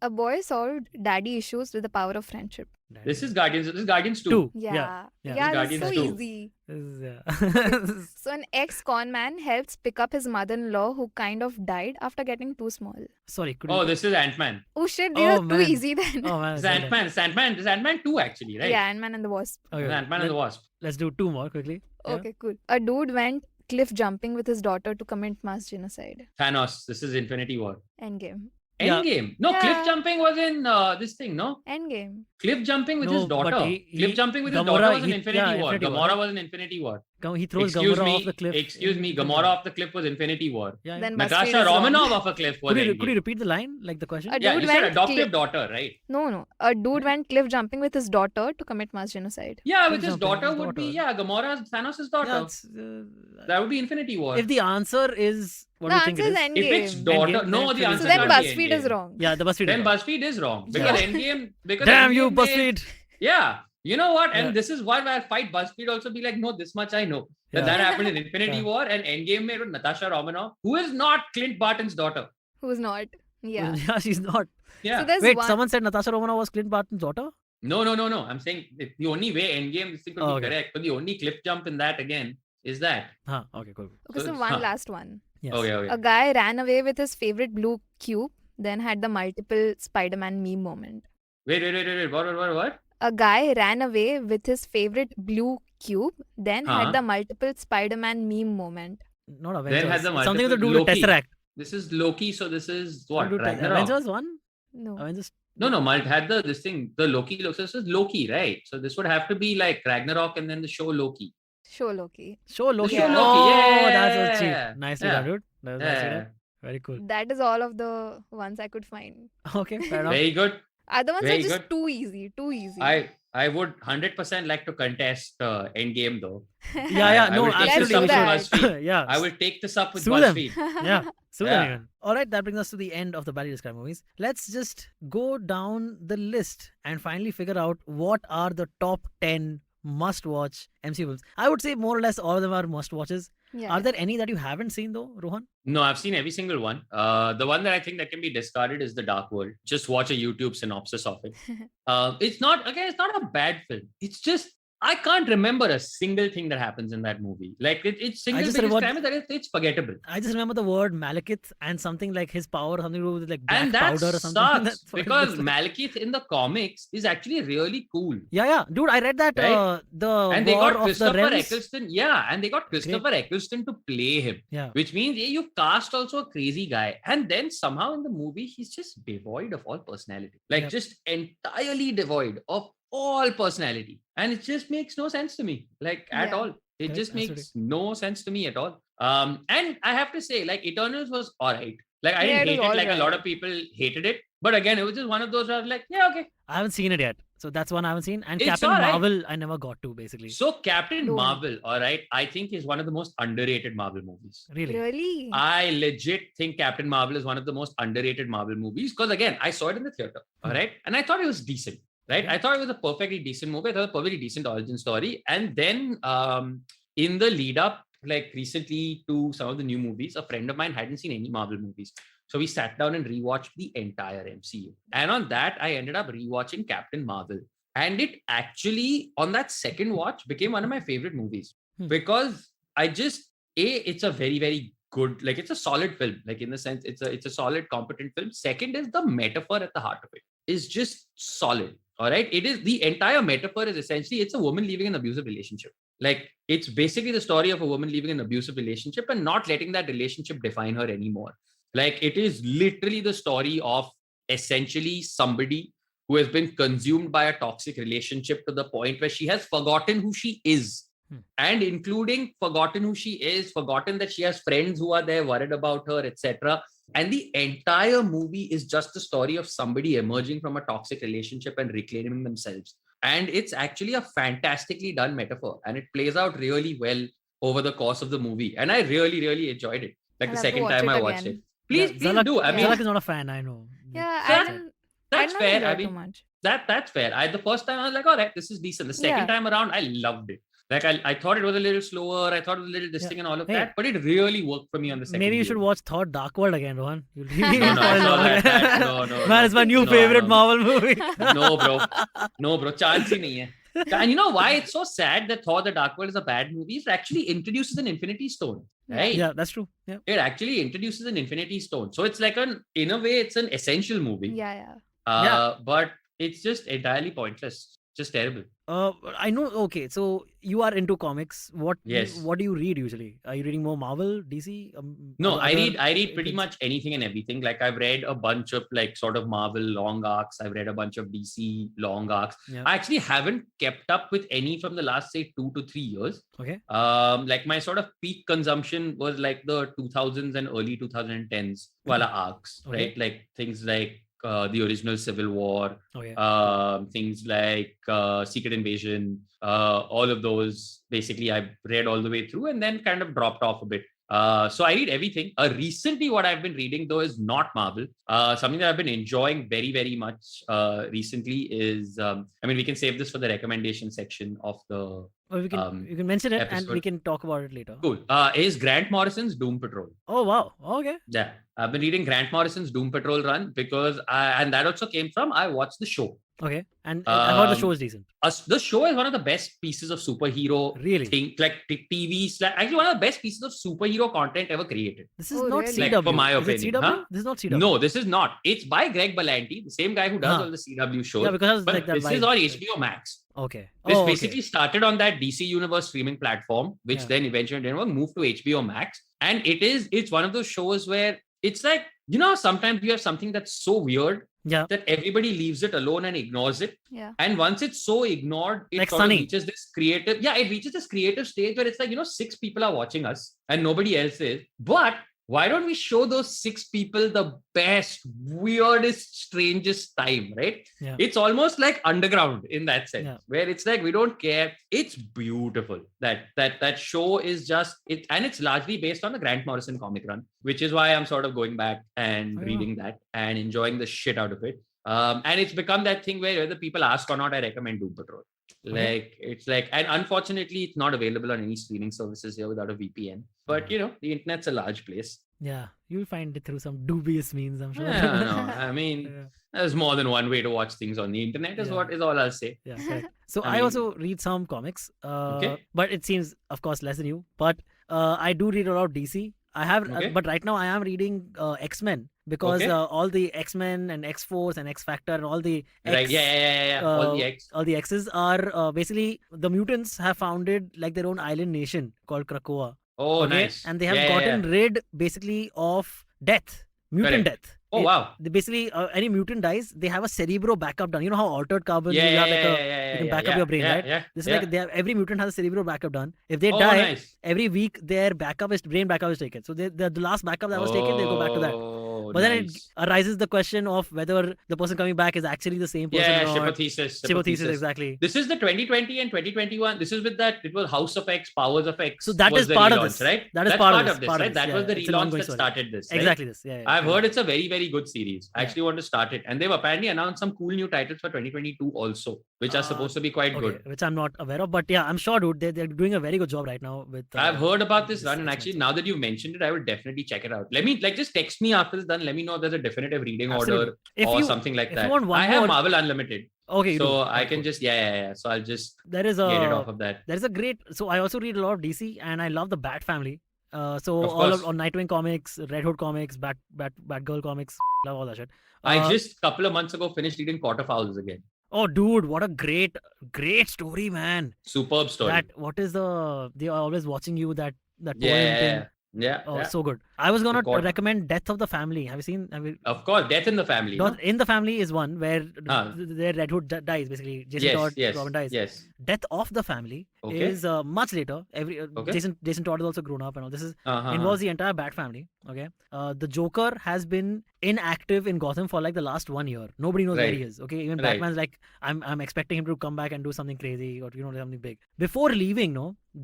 a boy solved daddy issues with the power of friendship. This is Guardians 2. Two. Yeah. Yeah. Yeah, This that's so Guardians 2. easy. This is, yeah. So an ex-con man helps pick up his mother-in-law who kind of died after getting too small. Sorry, could Oh, you... this is Ant-Man. Oh shit, these Oh, are too man. easy then. Oh man. This is sorry. Ant-Man. This is Ant-Man 2 actually, right? Yeah, Ant-Man and the Wasp. Okay, This is Ant-Man and the Wasp. Let's do two more quickly. Yeah. Okay, cool. A dude went cliff jumping with his daughter to commit mass genocide. Thanos. This is Infinity War. Endgame. Yeah. Endgame. No, Yeah. cliff jumping was in this thing, no? Endgame. Cliff jumping with No, his but daughter. he- Cliff jumping with his Gamora, daughter was in he- Infinity yeah, War. Infinity War, Gamora right? was in Infinity War. He throws Excuse Gamora me. off the cliff. Excuse me. Gamora off the cliff was Infinity War. Yeah, Then yeah. BuzzFeed Natasha is wrong. Romanoff off a cliff was Could you Endgame. repeat the line, like the question? A Yeah, dude you said went adoptive daughter, right? No. A dude went cliff jumping with his daughter to commit mass genocide. Yeah, Cliff with his jumping with daughter his would be, daughter. Gamora's, Thanos' daughter. Yeah, it's, That would be Infinity War. if the answer is what The do you think answer it is is? Endgame. If it's daughter, Endgame, no, then the Phil answer So is then can't BuzzFeed is wrong. Yeah, the BuzzFeed. Then is wrong. BuzzFeed is wrong because Yeah. Endgame. Because Damn you, Endgame made- BuzzFeed. Yeah, you know what? And Yeah. this is why I fight BuzzFeed. Also, be like, no, this much I know that Yeah. that happened in Infinity Yeah. War and Endgame made with Natasha Romanoff, who is not Clint Barton's daughter. Who's not? Yeah. Yeah, she's not. Yeah. So there's Wait, one. someone said Natasha Romanoff was Clint Barton's daughter? No. I'm saying the only way Endgame this thing could Oh, be okay. correct, but the only cliff jump in that again is that. Huh, okay, cool. Okay, so So- one huh. last one. Yes. Okay. A guy ran away with his favorite blue cube, then had the multiple Spider-Man meme moment. Wait. What? A guy ran away with his favorite blue cube, then Huh. had the multiple Spider-Man meme moment. Not Avengers. Then has the It's something to do multiple- with Loki. Tesseract. This is Loki, so this is what? Something to do with Ragnarok. Avengers one? No. Avengers. No, had this thing, the Loki. So this is Loki, right? So this would have to be like Ragnarok and then the show Loki. Show Loki. Show Loki. show Oh, Loki, that's so yeah. cheap. Nicely Yeah. done, dude. That was nicely Yeah. done. Very cool. That is all of the ones I could find. Okay, fair enough. Very good. Other ones Very are just good. too easy. Too easy. I would 100% like to contest End Game though. Yeah, I no, will take Let's this do up with that. BuzzFeed. Yeah. I will take this up with Sue them. BuzzFeed. Yeah. So Yeah. then, all right, that brings us to the end of the badly described movies. Let's just go down the list and finally figure out what are the top 10 must-watch MCU films. I would say more or less all of them are must-watches. Yeah. Are there any that you haven't seen though, Rohan? No, I've seen every single one. The one that I think that can be discarded is The Dark World. Just watch a YouTube synopsis of it. It's not a bad film. It's just I can't remember a single thing that happens in that movie. Like it's single just biggest remember- crime is that it's forgettable. I just remember the word Malekith and something like his power, something to do with like black And that powder or something. sucks That's what it because looks like. Malekith in the comics is actually really cool. Yeah, dude, I read that Right? the And they War got of the Christopher Realms. Eccleston. Yeah, and they got Christopher Eccleston to play him. Yeah. Which means you cast also a crazy guy. And then somehow in the movie, he's just devoid of all personality. Like Yep. just entirely devoid of all personality. And it just makes no sense to me. Like at Yeah. all. It Correct, just makes absolutely. no sense to me at all. And I have to say, like Eternals was alright. Like I Yeah, didn't it hate was it like a lot alright. of people hated it. But again, it was just one of those where I was like, yeah, okay. I haven't seen it yet. So that's one I haven't seen. And It's Captain alright. Marvel, I never got to basically. So Captain Don't. Marvel, all right, I think is one of the most underrated Marvel movies. Really? Really? I legit think Captain Marvel is one of the most underrated Marvel movies because again, I saw it in the theater, all right, and I thought it was decent, right? Okay. I thought it was a perfectly decent movie. I thought it was a perfectly decent origin story, and then in the lead up, like recently to some of the new movies, a friend of mine hadn't seen any Marvel movies. So we sat down and rewatched the entire MCU. And on that, I ended up rewatching Captain Marvel. And it actually, on that second watch, became one of my favorite movies. Because I just, it's a very, very good, like it's a solid film. Like in the sense, it's a solid, competent film. Second is the metaphor at the heart of it is just solid. All right. It is the entire metaphor is essentially, it's a woman leaving an abusive relationship. Like it's basically the story of a woman leaving an abusive relationship and not letting that relationship define her anymore. Like it is literally the story of essentially somebody who has been consumed by a toxic relationship to the point where she has forgotten who she is. And including forgotten who she is, forgotten that she has friends who are there worried about her, etc. And the entire movie is just the story of somebody emerging from a toxic relationship and reclaiming themselves. And it's actually a fantastically done metaphor. And it plays out really well over the course of the movie. And I really, really enjoyed it. Like I'll the have to second watch time it I watched again. it. Please Zalak, do. I mean, Zalak is not a fan, I know. Yeah, That- I didn't that's fair. enjoy I it too mean, much. that's fair. The first time I was like, all right, this is decent. The second Yeah. time around, I loved it. Like I thought it was a little slower. I thought it was a little this Yeah. thing and all of Hey. that, but it really worked for me on the second. Maybe you should viewing. watch Thor Dark World again, Rohan. You'll No, really no, I fall in saw love that. again. No, Man, it's my new no, favorite no. Marvel movie. No, bro, chance ही नहीं है. And you know why it's so sad that Thor: The Dark World is a bad movie? It actually introduces an Infinity Stone, right? Yeah, that's true. Yeah. It actually introduces an Infinity Stone, so it's like in a way, it's an essential movie. Yeah. But it's just entirely pointless. Just terrible. I know. Okay, so you are into comics. What do you read usually? Are you reading more Marvel, DC? No, I other read pretty things? much anything and everything. Like I've read a bunch of like sort of Marvel long arcs. I've read a bunch of DC long arcs. Yeah. I actually haven't kept up with any from the last say 2 to 3 years. Okay. Like my sort of peak consumption was like the 2000s and early 2010s wala arcs, Okay. right? Like things like the original Civil War, Okay. things like Secret Invasion, all of those basically I've read all the way through and then kind of dropped off a bit. So I read everything. Recently, what I've been reading though is not Marvel. Something that I've been enjoying very, very much recently is, I mean, we can save this for the recommendation section of the Or you can mention it and we episode. can talk about it later. cool. Is Grant Morrison's Doom Patrol. Oh wow. Okay. Yeah, I've been reading Grant Morrison's Doom Patrol run because and that also came from I watched the show. Okay. And I heard the show is decent. The show is one of the best pieces of superhero Really? thing, like TV. Actually, one of the best pieces of superhero content ever created. This is Oh, not really? CW. Like, for my Is it opinion, CW? huh? This is not CW. No, this is not. It's by Greg Berlanti, the same guy who does Huh. all the CW shows. Yeah, because but like that this is vibe. on HBO Max. Okay. This Oh, basically started on that DC Universe streaming platform, which Yeah. then eventually didn't work, moved to HBO Max. And it's one of those shows where it's like, you know, sometimes you have something that's so weird Yeah. that everybody leaves it alone and ignores it. Yeah. And once it's so ignored, it Like sort of Sunny. reaches this creative, it reaches this creative stage where it's like, 6 people are watching us and nobody else is. But why don't we show those 6 people the best, weirdest, strangest time, right? Yeah. It's almost like underground in that sense, Yeah. where it's like we don't care. It's beautiful. That show is just it, and it's largely based on the Grant Morrison comic run, which is why I'm sort of going back and reading that and enjoying the shit out of it. And it's become that thing where whether people ask or not, I recommend Doom Patrol. Like it's like, and unfortunately, it's not available on any streaming services here without a VPN. But you know, the internet's a large place. Yeah, you'll find it through some dubious means, I'm sure. Yeah, no, I mean, there's more than one way to watch things on the internet. Is what is all I'll say. Yeah, correct. So I I mean- also read some comics, but it seems, of course, less than you. But I do read a lot of DC. I have, but right now I am reading X-Men because all the X-Men and X-Force and X-Factor and all the X, Right? Yeah. All the X. all the X's are basically the mutants have founded like their own island nation called Krakoa. Oh, Okay? nice. And they have gotten rid basically of death, mutant death. Oh, wow. They basically, any mutant dies, they have a cerebro backup done. You know how altered carbon, you have like you can back up your brain, right? Yeah, This is like they have, every mutant has a cerebro backup done. If they oh, die, nice. every week their brain backup is taken. So the last backup that was taken, they'll go back to that. Oh, But then it nice. arises the question of whether the person coming back is actually the same person or not. Hypothesis. Exactly. This is the 2020 and 2021. This is with that. It was House of X, Powers of X. So that was is the part of relaunch, this, right? That is That's part of this, right? That was the it's an relaunch ongoing that story. started this. Right? Exactly this. Yeah. I've heard it's a very, very good series. I actually want to start it. And they've apparently announced some cool new titles for 2022 also, which are supposed to be quite good. Which I'm not aware of. But yeah, I'm sure, dude, they're doing a very good job right now with. I've heard about this this run, and X-Men actually, stuff. now that you've mentioned it, I will definitely check it out. Let me just text me after this done. Let me know if there's a definitive reading Absolutely. order If or you- something like if that. you want one I have more- Marvel Unlimited, Okay. You so do. I Okay, can cool. just So I'll just There is get it off a of that. there is a great. So I also read a lot of DC, and I love the Bat family. So Of all course. on Nightwing comics, Red Hood comics, Batgirl comics, love all that shit. I just a couple of months ago finished reading Quarterfowls again. Oh, dude, what a great story, man! Superb story. What is they are always watching you that poem thing. Yeah. Oh, so good. I was gonna God. recommend Death of the Family. Have you seen? Of course, Death in the Family. no? In the Family is one where Ah. their Red Hood dies basically. Jason Todd, Robin dies. Yes. Death of the Family Okay. is much later. Okay. Jason Todd is also grown up and all. This is Uh-huh. involves the entire Bat family. Okay. The Joker has been inactive in Gotham for like the last 1 year. Nobody knows where he Right. is. Okay. Even Right. Batman's like, I'm expecting him to come back and do something crazy or something big. Before leaving,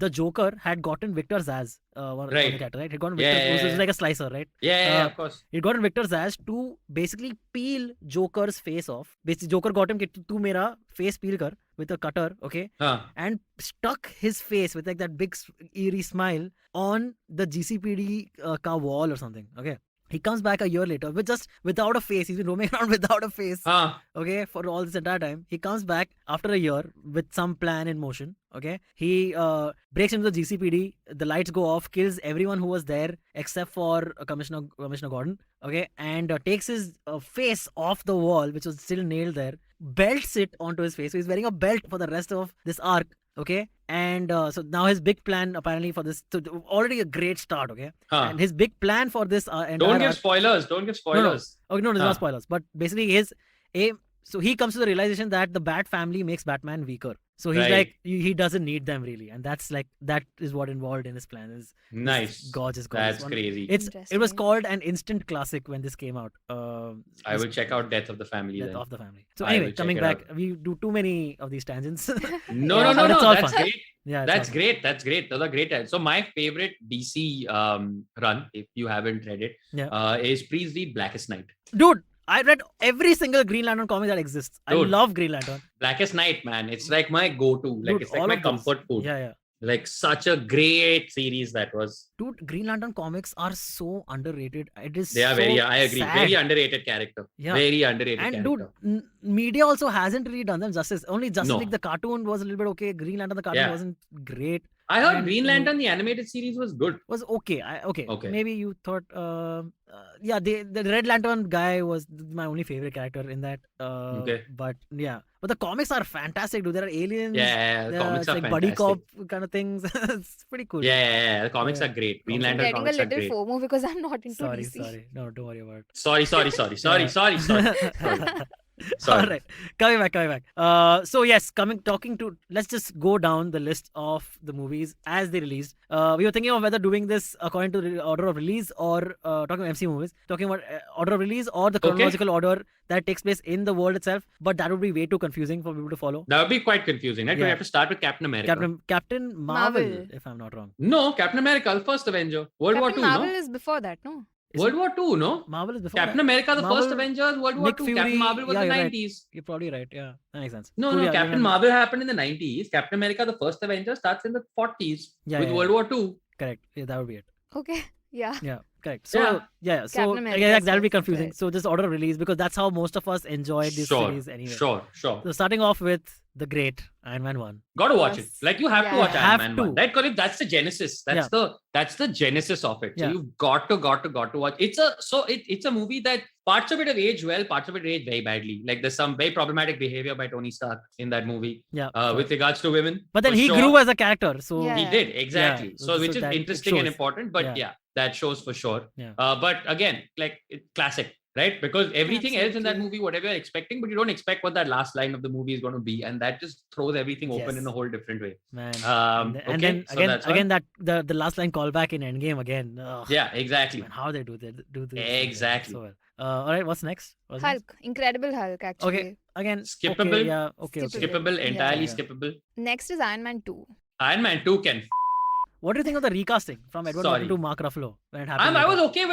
the Joker had gotten Victor Zsasz, one of the Right. characters, right? He'd gotten Yeah, Victor, yeah, who's yeah. like a slicer, right? Yeah, of course. He'd gotten Victor Zsasz to basically peel Joker's face off. Basically, Joker got him कि तू मेरा face peel कर with a cutter, okay? And stuck his face with like that big eerie smile on the GCPD ka wall or something, okay? He comes back a year later without a face. He's been roaming around without a face. Okay, for all this entire time. He comes back after a year with some plan in motion. Okay, he breaks into the GCPD. The lights go off, kills everyone who was there except for Commissioner Gordon. Okay, and takes his face off the wall, which was still nailed there. Belts it onto his face. So he's wearing a belt for the rest of this arc. Okay, and so now his big plan apparently for this, so already a great start. Okay, and his big plan for this entire Don't give arc, spoilers. Don't give spoilers. okay, no, there's no spoilers. But basically, his aim. So he comes to the realization that the Bat family makes Batman weaker. So he's Right. like, he doesn't need them really, and that is what involved in his plan. Is Nice. gorgeous. That's one. crazy. It was Interesting. called an instant classic when this came out. I will check out Death of the Family Death then. of the Family. So I anyway, will check coming it back, out. we do too many of these tangents. No. But it's all That's fun. great. Yeah, it's That's all fun. great. That's great. Those are great. So my favorite DC run, if you haven't read it, is please read Blackest Night. Dude, I read every single Green Lantern comic that exists. I Dude. love Green Lantern. Blackest Night, man. It's like my go-to. Like Dude, it's like all my of those. comfort food. Yeah. Like such a great series that was. Dude, Green Lantern comics are so underrated. It is They are so I agree. sad. Very underrated character. Yeah. Very underrated And character. dude, media also hasn't really done them justice. Only Justice No. League the cartoon was a little bit okay. Green Lantern the cartoon Yeah. wasn't great. I heard and, Green you know- Lantern, the animated series, was good. Was okay. Okay. Okay. Maybe you thought. The Red Lantern guy was my only favorite character in that. Okay. But yeah, but the comics are fantastic, dude. There are aliens. Yeah, the comics it's are like fantastic. buddy cop kind of things. It's pretty cool. Yeah. The comics Yeah. are great. Green Okay. Lantern Getting a comics are little great. FOMO because I'm not into Sorry. DC. No, don't worry about it. Sorry. Yeah. Sorry. Sorry. All right, coming back. So yes, let's just go down the list of the movies as they released. We were thinking of whether doing this according to the order of release or talking about MC movies, talking about order of release or the Okay. chronological order that takes place in the world itself. But that would be way too confusing for people to follow. That would be quite confusing, right? Yeah. We have to start with Captain America. Captain Marvel, Marvel. if I'm not wrong. No, Captain America, the first Avenger. World War Captain II, Marvel no? is before that, no? World War II, no? Marvel is before Captain that. America, the Marvel, first Avengers, World War Nick II. Fury, Captain Marvel was yeah, the you're right. 90s. You're probably right. Yeah, that makes sense. No, Cool, no, yeah, Captain Marvel happened in the 90s. Captain America, the first Avenger, starts in the 40s with World War II. Correct. Yeah, that would be it. Okay. Yeah. Yeah, correct. So Yeah. so Captain America yeah, is that'll be first, confusing. right. So just order of release because that's how most of us enjoyed this series anyway. Sure. So starting off with the great Iron Man 1. Got to watch it. Yes. Like you have to Yeah. watch Have Iron Man to. 1. Right? Because that's the genesis. That's the genesis of it. So Yeah. you've got to watch. It's a movie that parts of it have aged well, parts of it aged very badly. Like there's some very problematic behavior by Tony Stark in that movie. Yeah. With regards to women. but then for he sure. grew as a character. So Yeah. He did, exactly. Yeah, So so which is that- it interesting and shows. important, but yeah, that shows for sure. Yeah. But again, like classic, right? Because everything else in that Absolutely. movie, whatever you're expecting, but you don't expect what that last line of the movie is going to be, and that just throws everything open Yes. in a whole different way. man. Okay, and then so that's again that the last line callback in Endgame again. Ugh, Yeah, exactly. man, how they do this Exactly. so well. All right, what's next? Hulk. Incredible Hulk, actually. Okay, again Skippable. Okay, yeah, okay. Skippable, Yeah. entirely Yeah. skippable. Next is Iron Man 2. Iron Man 2 can. What do you think of the recasting from Edward Norton Sorry. to Mark Ruffalo when it happened? I was later? okay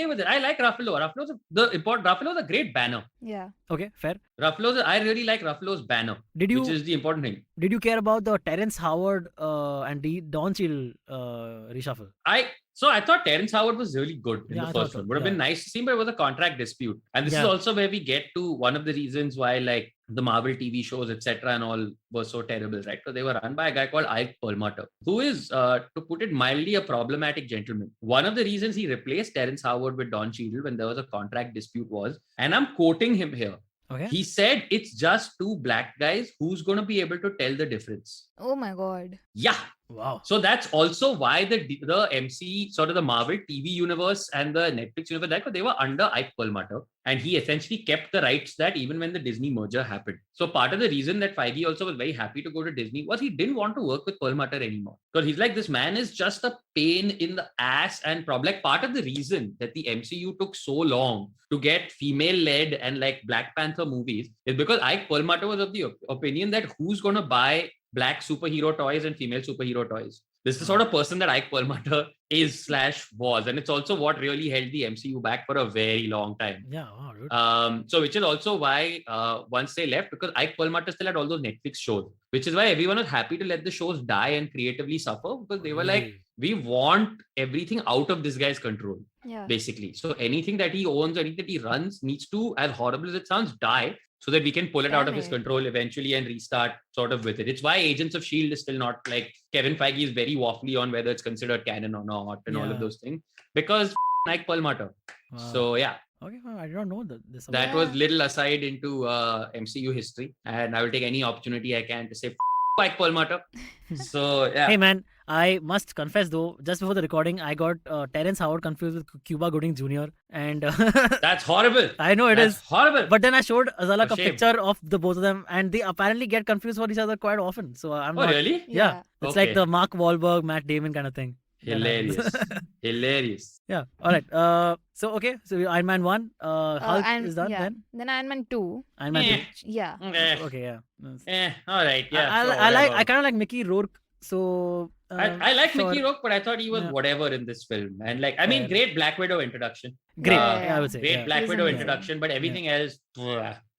with it. I like Ruffalo. Ruffalo's a great banner. Yeah. Okay, fair. I really like Ruffalo's banner, Did you which is the important thing. did you care about the Terrence Howard and Don Cheadle reshuffle? I thought Terrence Howard was really good in Yeah, the I first thought one. so, Would have been yeah. nice to see, but it was a contract dispute. And this is Yeah. also where we get to one of the reasons why like the Marvel TV shows, etc., and all were so terrible, right? Because they were run by a guy called Ike Perlmutter, who is, to put it mildly, a problematic gentleman. One of the reasons he replaced Terrence Howard with Don Cheadle when there was a contract dispute was, and I'm quoting him here, Okay. he said, "It's just two black guys. Who's going to be able to tell the difference?" Oh my God. Yeah. Wow. So that's also why the MC, sort of the Marvel TV universe and the Netflix universe, because they were under Ike Perlmutter, and he essentially kept the rights that even when the Disney merger happened. So part of the reason that Feige also was very happy to go to Disney was he didn't want to work with Perlmutter anymore, because he's like, this man is just a pain in the ass and problem. Like part of the reason that the MCU took so long to get female-led and like Black Panther movies is because Ike Perlmutter was of the opinion that who's going to buy black superhero toys and female superhero toys. This is the sort of person that Ike Perlmutter is/was, and it's also what really held the MCU back for a very long time. Yeah. Wow, dude. So which is also why once they left, because Ike Perlmutter still had all those Netflix shows, which is why everyone was happy to let the shows die and creatively suffer, because they were like, we want everything out of this guy's control, Yeah. basically. So anything that he owns, anything that he runs needs to, as horrible as it sounds, die, so that we can pull it out of his Damn it. control eventually and restart sort of with it. It's why Agents of S.H.I.E.L.D. is still not, like, Kevin Feige is very waffly on whether it's considered canon or not and all Yeah. of those things, because Ike Perlmutter. Wow. So yeah, Okay, well, I did not know this. about that Yeah. was little aside into MCU history, and I will take any opportunity I can to say Ike Perlmutter. So yeah. Hey man, I must confess though, just before the recording, I got Terrence Howard confused with Cuba Gooding Jr. and That's horrible. I know it That's is. horrible. But then I showed Azalak For a shame. picture of the both of them, and they apparently get confused for each other quite often. So I'm Oh not. really? Yeah, it's like Okay. the Mark Wahlberg, Matt Damon kind of thing. that happens. Hilarious. Hilarious. Yeah. All right. So okay. So Iron Man 1. Hulk and is done. yeah. Then Iron Man 2. Iron Man Eh. 2. Yeah. Okay. Yeah. Nice. All right. Yeah. I sure, like. whatever. I kind of like Mickey Rourke. So I like sure. Mickey Rourke, but I thought he was Yeah. whatever in this film. And like, I mean, Fair. great Black Widow introduction. Great. Yeah, I would say. Great yeah. Black He's Widow amazing. introduction, but everything else,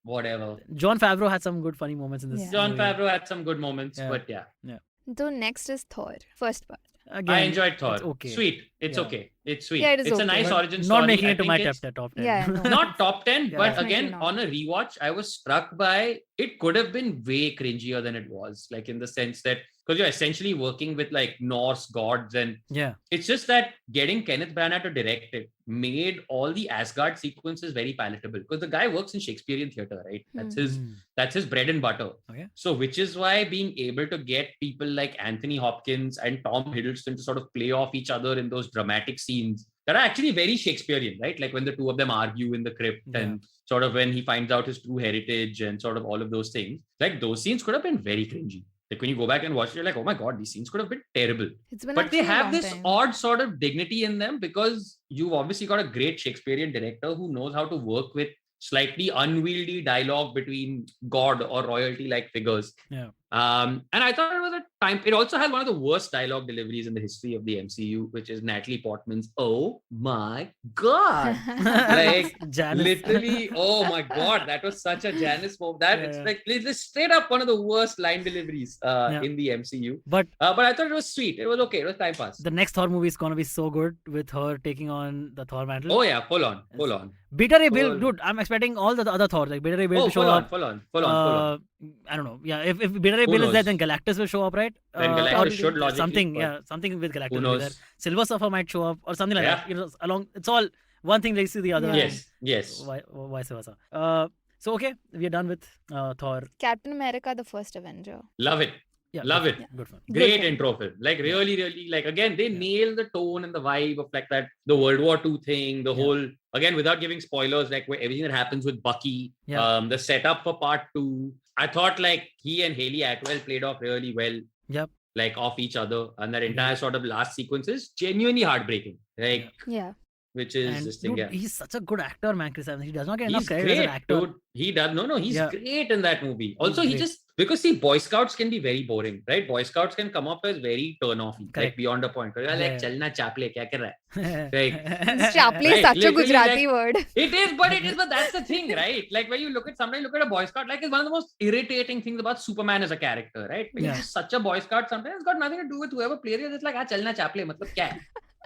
whatever. John Favreau had some good funny moments in this. Yeah. John movie. Favreau had some good moments, Yeah. but yeah. So next is Thor. First part. Again, I enjoyed Thor. It's okay. Sweet. It's Yeah. okay. It's sweet. Yeah, it is it's a okay. nice But origin story. Not making I it to think my it's top 10. Yeah, no. not top 10, Yeah. but Definitely again, not. on a rewatch, I was struck by it could have been way cringier than it was. Like in the sense that, because you're essentially working with like Norse gods, and Yeah. it's just that getting Kenneth Branagh to direct it made all the Asgard sequences very palatable, because the guy works in Shakespearean theater, right? That's his bread and butter. Okay. So which is why being able to get people like Anthony Hopkins and Tom Hiddleston to sort of play off each other in those dramatic scenes that are actually very Shakespearean, right? Like when the two of them argue in the crypt and sort of when he finds out his true heritage and sort of all of those things. Like those scenes could have been very cringy. Like when you go back and watch it, you're like, oh my God, these scenes could have been terrible. It's been But they actually a have long this time. odd sort of dignity in them because you've obviously got a great Shakespearean director who knows how to work with slightly unwieldy dialogue between God or royalty like figures. Yeah. And I thought it was a time. It also has one of the worst dialogue deliveries in the history of the MCU, which is Natalie Portman's "Oh my God," like Janice. literally. Oh my God, that was such a Janice move. That it's like it's straight up one of the worst line deliveries in the MCU. But I thought it was sweet. It was okay. It was time pass. the next Thor movie is gonna be so good with her taking on the Thor mantle. Oh yeah, full on. Beta Ray Bill, full- dude. I'm expecting all the other Thors, like Beta Ray Bill to show full on, up. full on. I don't know. Yeah, if Beta Ray Who Bill is there, knows? then Galactus will show up, right? Then Galactus or should logically, something. but Yeah, something with Galactus who will be there. knows? Silver Surfer might show up or something like Yeah. that. You know, along. It's all one thing leads to the other. Yeah. Yes. Vice versa. So okay, we are done with Thor. Captain America, the first Avenger. Love it. Yeah, Love good, it. Good fun. Great Good. intro film. Like really, like again, they nail the tone and the vibe of like that, the World War II thing, the whole, again, without giving spoilers, like where everything that happens with Bucky, the setup for part 2. I thought like he and Haley Atwell played off really well. Yep. Like off each other. And that entire sort of last sequence is genuinely heartbreaking. Like, Yeah. which is And this thing. dude, he's such a good actor, man. Chris Evans. He does not get He's enough credit as great, an actor. dude. He does. No, he's great in that movie. Also, he great. just, because see, Boy Scouts can be very boring, right? Boy Scouts can come up as very turn-offy, like Correct. beyond a point. You're like, Yeah. chalna chaple, kya kar raha hai? Like, Chaple is Right, such a literally, Gujarati like- word. It is, but that's the thing, right? Like when you sometimes look at a Boy Scout, like it's one of the most irritating things about Superman as a character, right? Like, Yeah. he's just such a Boy Scout. Sometimes it's got nothing to do with whoever plays it. It's like, chalna chaple, matlab kya hai?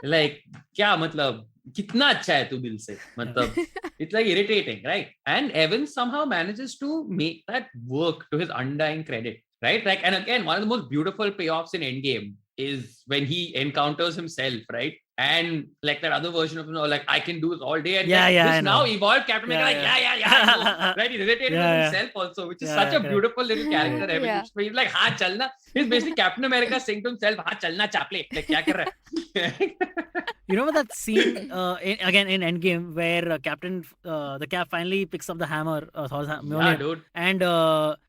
Like, kya matlab? Kitna acha hai tu dil se? Matlab, it's like irritating, right? And Evans somehow manages to make that work to his undying credit, right? Like, and again, one of the most beautiful payoffs in Endgame is when he encounters himself, right? And like that other version of him, like I can do this all day. And Yeah, like, I this know. now evolved Captain America, like, I know. Right? He's irritated Yeah, with yeah. himself also, which is Yeah, such yeah, a correct. beautiful little character. Yeah. He's like, हाँ चलना. He's basically Captain America saying to himself, हाँ चलना चापले. Like, क्या कर रहा है? You remember that scene again in Endgame where the Cap finally picks up the hammer, Thor's Yeah, Mjolnir, dude. and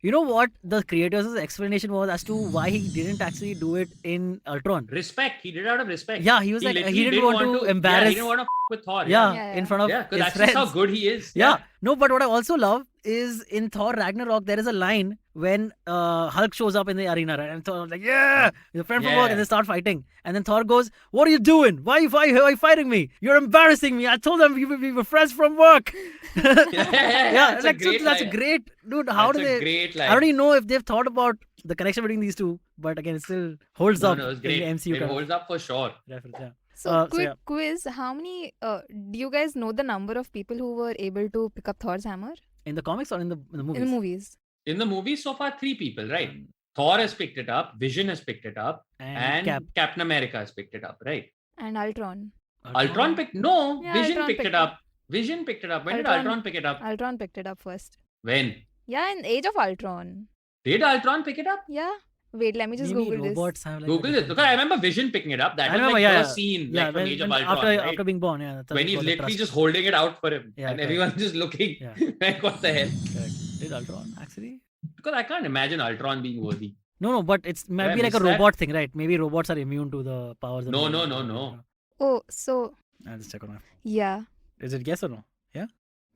you know what the creators' explanation was as to why he didn't actually do it in Ultron. Respect. He did it out of respect. Yeah, he was like literally he didn't want to Yeah, embarrass. he didn't want to with Thor. Yeah, Yeah, in yeah. front of Yeah, because his that's friends. just how good he is. Yeah. No, but what I also love is in Thor Ragnarok, there is a line when Hulk shows up in the arena, right? And Thor's like, yeah, your friend from work, and they start fighting. And then Thor goes, what are you doing? Why are you fighting me? You're embarrassing me. I told them we were friends from work. That's a like, great that's a line. great, dude. How That's do a they? great line. I don't even know if they've thought about the connection between these two, but again, it still holds up No, it's in great. the MCU It kind of holds up for sure. reference. Yeah. So, so quick yeah. quiz. How many, do you guys know the number of people who were able to pick up Thor's hammer? In the comics or in the movies? In the movies. In the movie, so far, 3 people, right? Thor has picked it up, Vision has picked it up, And and Captain America has picked it up, right? And Ultron. Ultron picked, no, Yeah, Vision Ultron picked picked it up. Vision picked it up. When did Ultron pick it up? Ultron picked it up first. When? Yeah, in Age of Ultron. Did Ultron pick it up? Yeah. Wait, let me just Maybe Google robots have like a Google it. different- Because I remember Vision picking it up. That I was remember, like yeah, first scene, yeah, like from Age of when Ultron, right? after being born, yeah. that's When what he's we call the literally trust. just holding it out for him. Yeah, And correct. everyone's just looking. Yeah. Like, what the hell? Correct. Did Ultron actually? Because I can't imagine Ultron being worthy. No, but it's might Did I be like a miss that? robot thing, right? Maybe robots are immune to the powers of No, the no, robot. no, no. Oh, so, I'll just check on my. yeah. Is it yes or no? Yeah.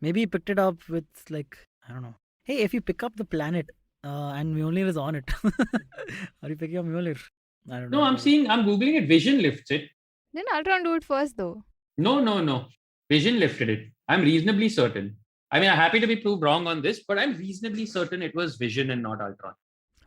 Maybe he picked it up with like I don't know. Hey, if you pick up the planet and Mjolnir is on it, are you picking up Mjolnir? I don't know. No, I'm Googling it. Vision lifts it. Didn't Ultron do it first though? No. Vision lifted it. I'm reasonably certain. I mean, I'm happy to be proved wrong on this, but I'm reasonably certain it was Vision and not Ultron.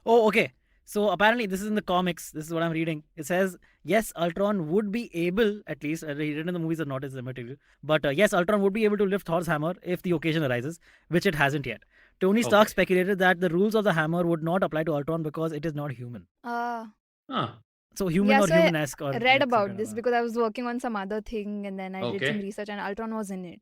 Oh, okay. So apparently this is in the comics. This is what I'm reading. It says, yes, Ultron would be able, at least, written in the movies or not is the material, but yes, Ultron would be able to lift Thor's hammer if the occasion arises, which it hasn't yet. Tony Stark speculated that the rules of the hammer would not apply to Ultron because it is not human. Huh. So human Yeah, or so I human-esque. Or I like read some about kind this of because I was working on some other thing and then I did Okay. some research and Ultron was in it.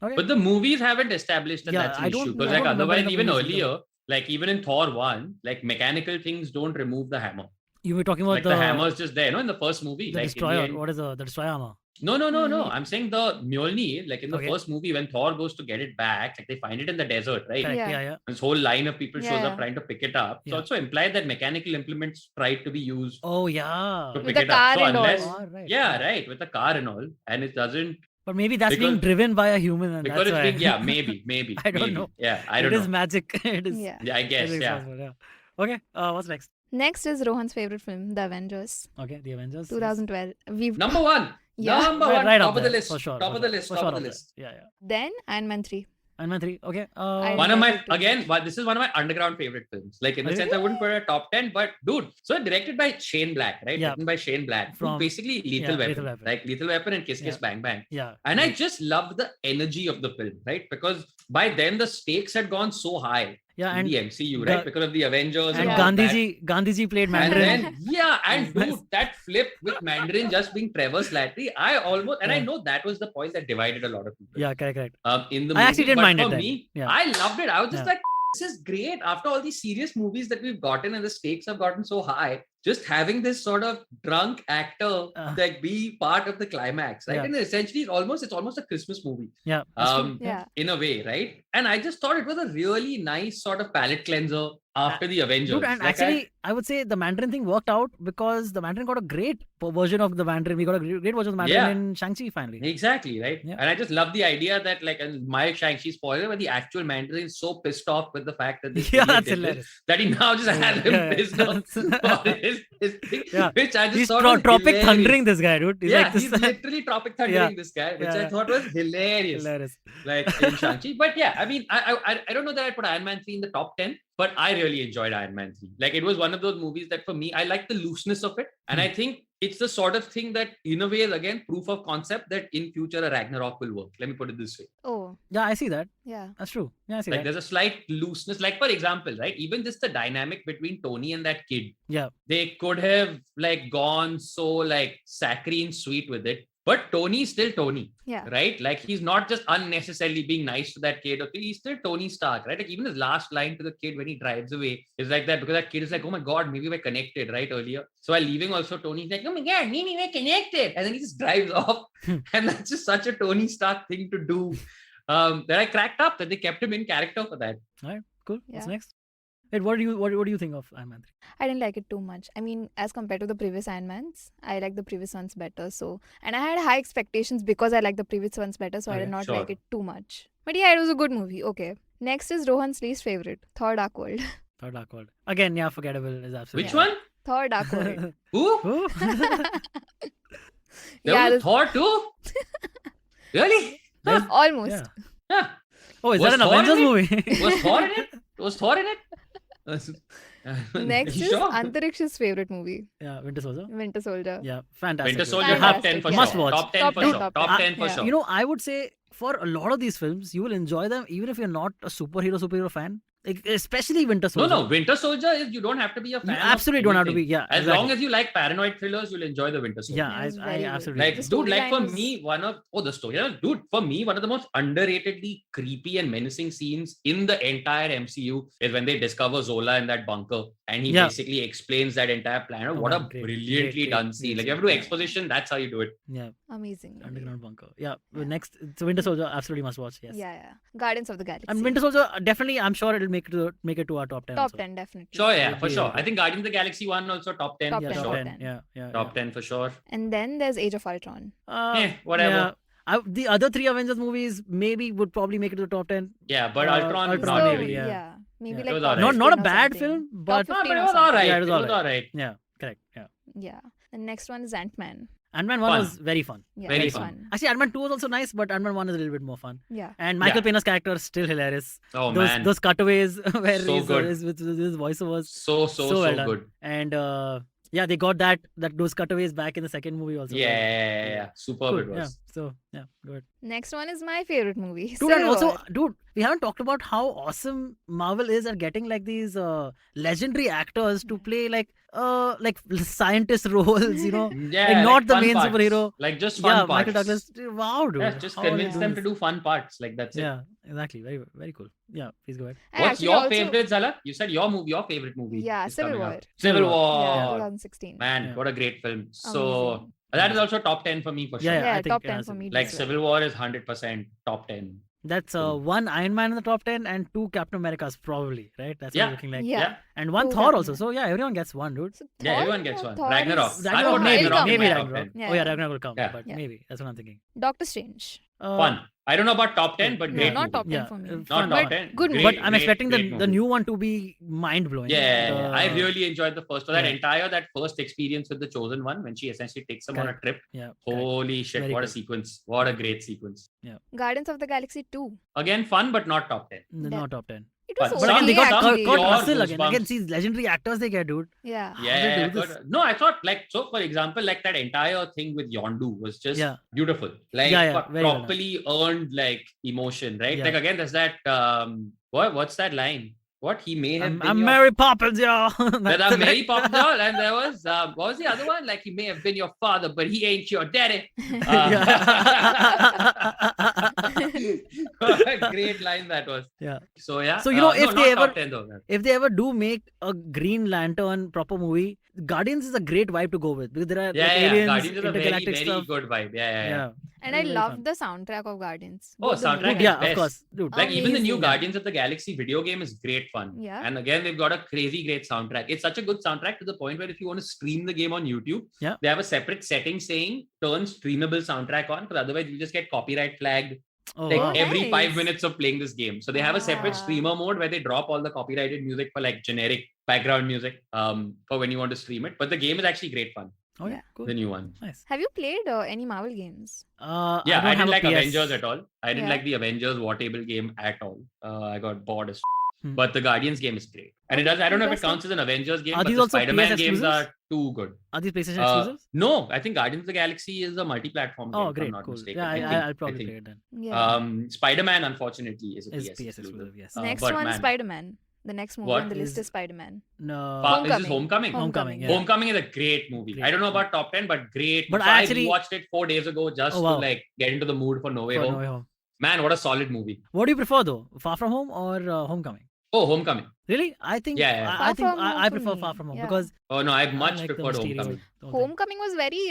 Okay. But the movies haven't established that Yeah, that's an I don't- issue. Because I like don't remember in otherwise, the even movies either. earlier, like even in Thor 1, like mechanical things don't remove the hammer. You were talking about Like the hammer's just there, no? In the first movie. the like destroyer. in the What is the destroyer hammer? No. Mjolnir. I'm saying the Mjolnir, like in the Okay. first movie when Thor goes to get it back, like they find it in the desert, right? Correct. Yeah. Yeah. This whole line of people shows Yeah. up trying to pick it up. So Yeah. also implied that mechanical implements tried to be used Oh yeah. to With pick the it up. car So and all. unless, All right. yeah, right, with the car and all, and it doesn't But maybe that's being Because- driven by a human, and because that's it's why. being, yeah, maybe. I don't maybe. know. Yeah, I don't It know. is magic. It is. Yeah. Yeah, I guess, it is yeah. possible, yeah. Okay. What's next? Next is Rohan's favorite film, The Avengers, Okay, the Avengers. yes. 2012. We've Number one. Yeah. Number Right- one. right top up of the there, list. for sure. Top for of the sure, list. for Top sure of the up there. list. Yeah. then Iron Man 3. Iron Man 3. Okay. I One of my, like it too again, much. but this is one of my underground favorite films. Like in the Really? sense I wouldn't put it at top 10, but dude, so directed by Shane Black, right? Yeah. Written by Shane Black. From- From basically Lethal yeah, Weapon. Lethal Weapon. Like Lethal Weapon and Kiss Kiss Yeah. Bang Bang. Yeah. And I right. just loved the energy of the film, right? Because by then the stakes had gone so high Yeah, in and the MCU, Ga- right? Because of the Avengers and all that. Gandhiji played And Mandarin. then, yeah, and Nice. dude, that flip with Mandarin just being Trevor Slattery, I almost, and I Yeah. know that was the point that divided a lot of people. Yeah, correct. In the I movie, actually didn't but mind for it then. me, Yeah. I loved it. I was just Yeah. like, this is great. After all these serious movies that we've gotten and the stakes have gotten so high, just having this sort of drunk actor like be part of the climax, right? Yeah. And essentially, it's almost a Christmas movie. Yeah. that's true. Yeah. In a way, right? And I just thought it was a really nice sort of palate cleanser after the Avengers. Dude, and Like, actually, I would say the Mandarin thing worked out because the Mandarin got a great version of the Mandarin. We got a great version of the Mandarin Yeah. in Shang-Chi finally. Exactly, right? Yeah. And I just love the idea that, like, and my Shang-Chi spoiler, but the actual Mandarin is so pissed off with the fact that this Yeah, idiot that's did this, hilarious. that he now just has him Yeah, yeah. pissed off for his thing, Yeah. which I just He's thought was Tropic hilarious. Thundering this guy, dude. He's Yeah, like this. he's literally Tropic Thundering this guy, which Yeah, I yeah. thought was hilarious. hilarious. Like in Shang-Chi. But yeah, I mean, I don't know that I'd put Iron Man 3 in the top 10, but I really enjoyed Iron Man 3. Like it was one of those movies that for me, I like the looseness of it. And I think it's the sort of thing that in a way is again proof of concept that in future a Ragnarok will work. Let me put it this way. Oh, Yeah, I see that. yeah. That's true. Yeah, I see Like that. there's a slight looseness. Like for example, right? Even just the dynamic between Tony and that kid. Yeah. They could have like gone so like saccharine sweet with it. But Tony is still Tony. Yeah. Right? Like he's not just unnecessarily being nice to that kid. Okay, he's still Tony Stark, right? Like even his last line to the kid when he drives away is like that because that kid is like, oh my god, maybe we're connected, right? Earlier. So while leaving also Tony's like, oh my god, maybe we're connected. And then he just drives off. And that's just such a Tony Stark thing to do. That I cracked up that they kept him in character for that. All right, cool. What's Yeah. next? Wait, what do you think of Iron Man 3? I didn't like it too much. I mean, as compared to the previous Iron Mans, I like the previous ones better. So, and I had high expectations because I like the previous ones better. So I Okay, did not sure. like it too much. But yeah, it was a good movie. Okay. Next is Rohan's least favorite, Thor: Dark World. Third Dark World. Again, yeah, forgettable is absolutely. Which Yeah. one? Thor: Dark World. Who? Who? There Yeah, was a this- Thor too? Really? There's- almost. yeah. Huh. Oh, is Was that an Thor in Avengers it? movie? Was Thor in it? Was Thor in it? Next You is sure? Antariksh's favorite movie, Yeah, Winter Soldier. Winter Soldier. Yeah, fantastic. Winter movie. Soldier, top 10 for Fantastic. Must sure. watch. Top 10 Top for 10, sure. top Top 10 for yeah. sure. You know, I would say for a lot of these films, you will enjoy them even if you're not a superhero fan. Like, especially Winter No, Soldier. Winter Soldier is you don't have to be a You fan. absolutely don't have to be. Yeah, As exactly. long as you like paranoid thrillers, you'll enjoy the Winter Soldier. Yeah, Yeah, it's I very good. absolutely. Like, The dude, like for storyline was- me, the story, dude, for me, one of the most underratedly creepy and menacing scenes in the entire MCU is when they discover Zola in that bunker and he Yeah. basically explains that entire plan. Oh, What man, a great, brilliantly great, done great scene. Like, scene. you have to do Yeah. exposition, that's how you do it. Yeah, Amazing. movie. underground bunker. Yeah, Yeah. next, so Winter Soldier, absolutely must watch. Yes. Yeah. Guardians of the Galaxy. And Winter Soldier, definitely, I'm sure it'll make it to our top 10. Top also. 10, definitely. Sure, yeah, for Really, sure. really I think Guardians of the Galaxy 1 also top 10 Top Yeah, for 10, top sure. 10. Yeah. Top 10 for sure. And then there's Age of Ultron. Whatever. Yeah. The other three Avengers movies maybe would probably make it to the top 10. Yeah, but Ultron Ultron, not not really, really. yeah. Maybe Yeah. like It was top alright. Not a 15 or bad something. film, Top but 15 No, but or it was something. alright. Yeah, it It was was alright. alright. yeah, correct. Yeah. Yeah. The next one is Ant-Man. Ant-Man 1 Fun. was very fun. Yeah, Very it's fun. Actually, Ant-Man 2 was also nice, but Ant-Man 1 is a little bit more fun. Yeah. And Michael Yeah. Pena's character is still hilarious. Oh, those man. those cutaways where So he's good. with his voiceovers. So well done. good. And yeah, they got those cutaways back in the second movie also. Yeah. Superb Cool. it was. Yeah. So yeah, good. Next one is my favorite movie. Dude, and Civil also, War. dude, we haven't talked about how awesome Marvel is at getting like these legendary actors to play like scientist roles, you know. Yeah, Like, not the fun main parts. superhero. Like just fun Yeah, parts. Michael Douglas. Wow, dude. Yeah, just how are they convince doing them to this? do fun parts. Like that's it. Yeah, exactly. Very, very cool. Yeah, please go ahead. I What's actually your also- favorite, Zala? You said your favorite movie. Yeah, is Civil coming War. out. Civil Civil War. War. Yeah, 2016. Man, Yeah. what a great film. So Amazing. That is also top 10 for me for sure. Yeah, I Yeah, think, top 10 for me. Like too. Civil War is 100% top 10. That's one Iron Man in the top 10 and 2 Captain Americas probably, right? That's what Yeah. you're looking like. Yeah. And 1 Two Thor Captain also. So yeah, everyone gets 1, dude. So Yeah, Thor, everyone gets one. Thor Ragnarok. is- I Ragnarok, put maybe, Ragnarok in maybe my top Ragnarok. 10. Yeah, Oh yeah, yeah. Ragnarok will come, Yeah. but Yeah. maybe that's what I'm thinking. Doctor Strange. Fun. I don't know about top 10, but No, great not movie. top 10 Yeah, for me. Not fun, top fun. 10. Good movie. But I'm expecting great the movie. new one to be mind blowing. Yeah, I really enjoyed the first one. That Yeah. entire, that first experience with the Chosen One when she essentially takes them on a Correct. trip. Yeah. Holy shit, Very what a good. sequence. What a great sequence. Guardians of the Galaxy 2. Again, fun, but not top 10. Not top 10. It was But But again, some- they okay got some actually. Kurt pure Russell again. goosebumps. Again, these legendary actors they get, dude. Yeah. How they Yeah, do this? but no, I thought like, so for example, like that entire thing with Yondu was just Yeah. beautiful. Like Yeah, very well done. properly earned like emotion, right? Yeah. Like again, there's that what's that line? What he may have been I'm your Mary Poppins, yo. That I'm Mary Poppins, and there was what was the other one? Like he may have been your father, but he ain't your daddy. What a great line that was. Yeah. So yeah. So, you know, if no, they not top ever- 10 though. If they ever do make a Green Lantern proper movie, Guardians is a great vibe to go with because there are like, Yeah, aliens, Guardians is a very, intergalactic very stuff. good vibe. Yeah. And I Very loved fun. the soundtrack of Guardians. Oh, Both the soundtrack movies. is Yeah, best. of course, dude. Like even the new Amazing. Guardians of the Galaxy video game is great fun. Yeah. And again, they've got a crazy great soundtrack. It's such a good soundtrack to the point where if you want to stream the game on YouTube, Yeah. they have a separate setting saying turn streamable soundtrack on, because otherwise you just get copyright flagged Oh, like wow. every 5 nice. minutes of playing this game. So they have a separate Ah. streamer mode where they drop all the copyrighted music for like generic background music for when you want to stream it. But the game is actually great fun. Oh, yeah, Yeah. cool. The new one. Nice. Have you played any Marvel games? Yeah, don't I have didn't a like PS. Avengers at all. I didn't Yeah. like the Avengers War Table game at all. I got bored as Hmm. But the Guardians game is great. And it does, I don't know if it Interesting. counts as an Avengers game, Are but these the also Spider-Man PS games exclusives? are too good. Are these PlayStation Uh, exclusives? No, I think Guardians of the Galaxy is a multi-platform game. Oh, if I'm great, not cool. mistaken. Yeah, I think- I'll probably think. play it then. Yeah. Spider-Man, unfortunately, is a Is PS, PS exclusive. exclusive, yes. Next but one, man, Spider-Man. The next movie What on the list is- is Spider-Man. No. This is Homecoming. Homecoming. Homecoming, yeah. Homecoming is a great movie. Great. I don't know about top 10, but great. But So I actually- watched it 4 days ago just Oh, wow. to like get into the mood for No Way For Home. No Way Home. Man, what a solid movie. What do you prefer though? Far From Home or Homecoming? Oh, Homecoming. Really? I think Yeah. I Far think From Home I for prefer me. Far From Home Yeah. because Oh no, I've I much like the preferred mysterious Homecoming. whole thing. Homecoming was very,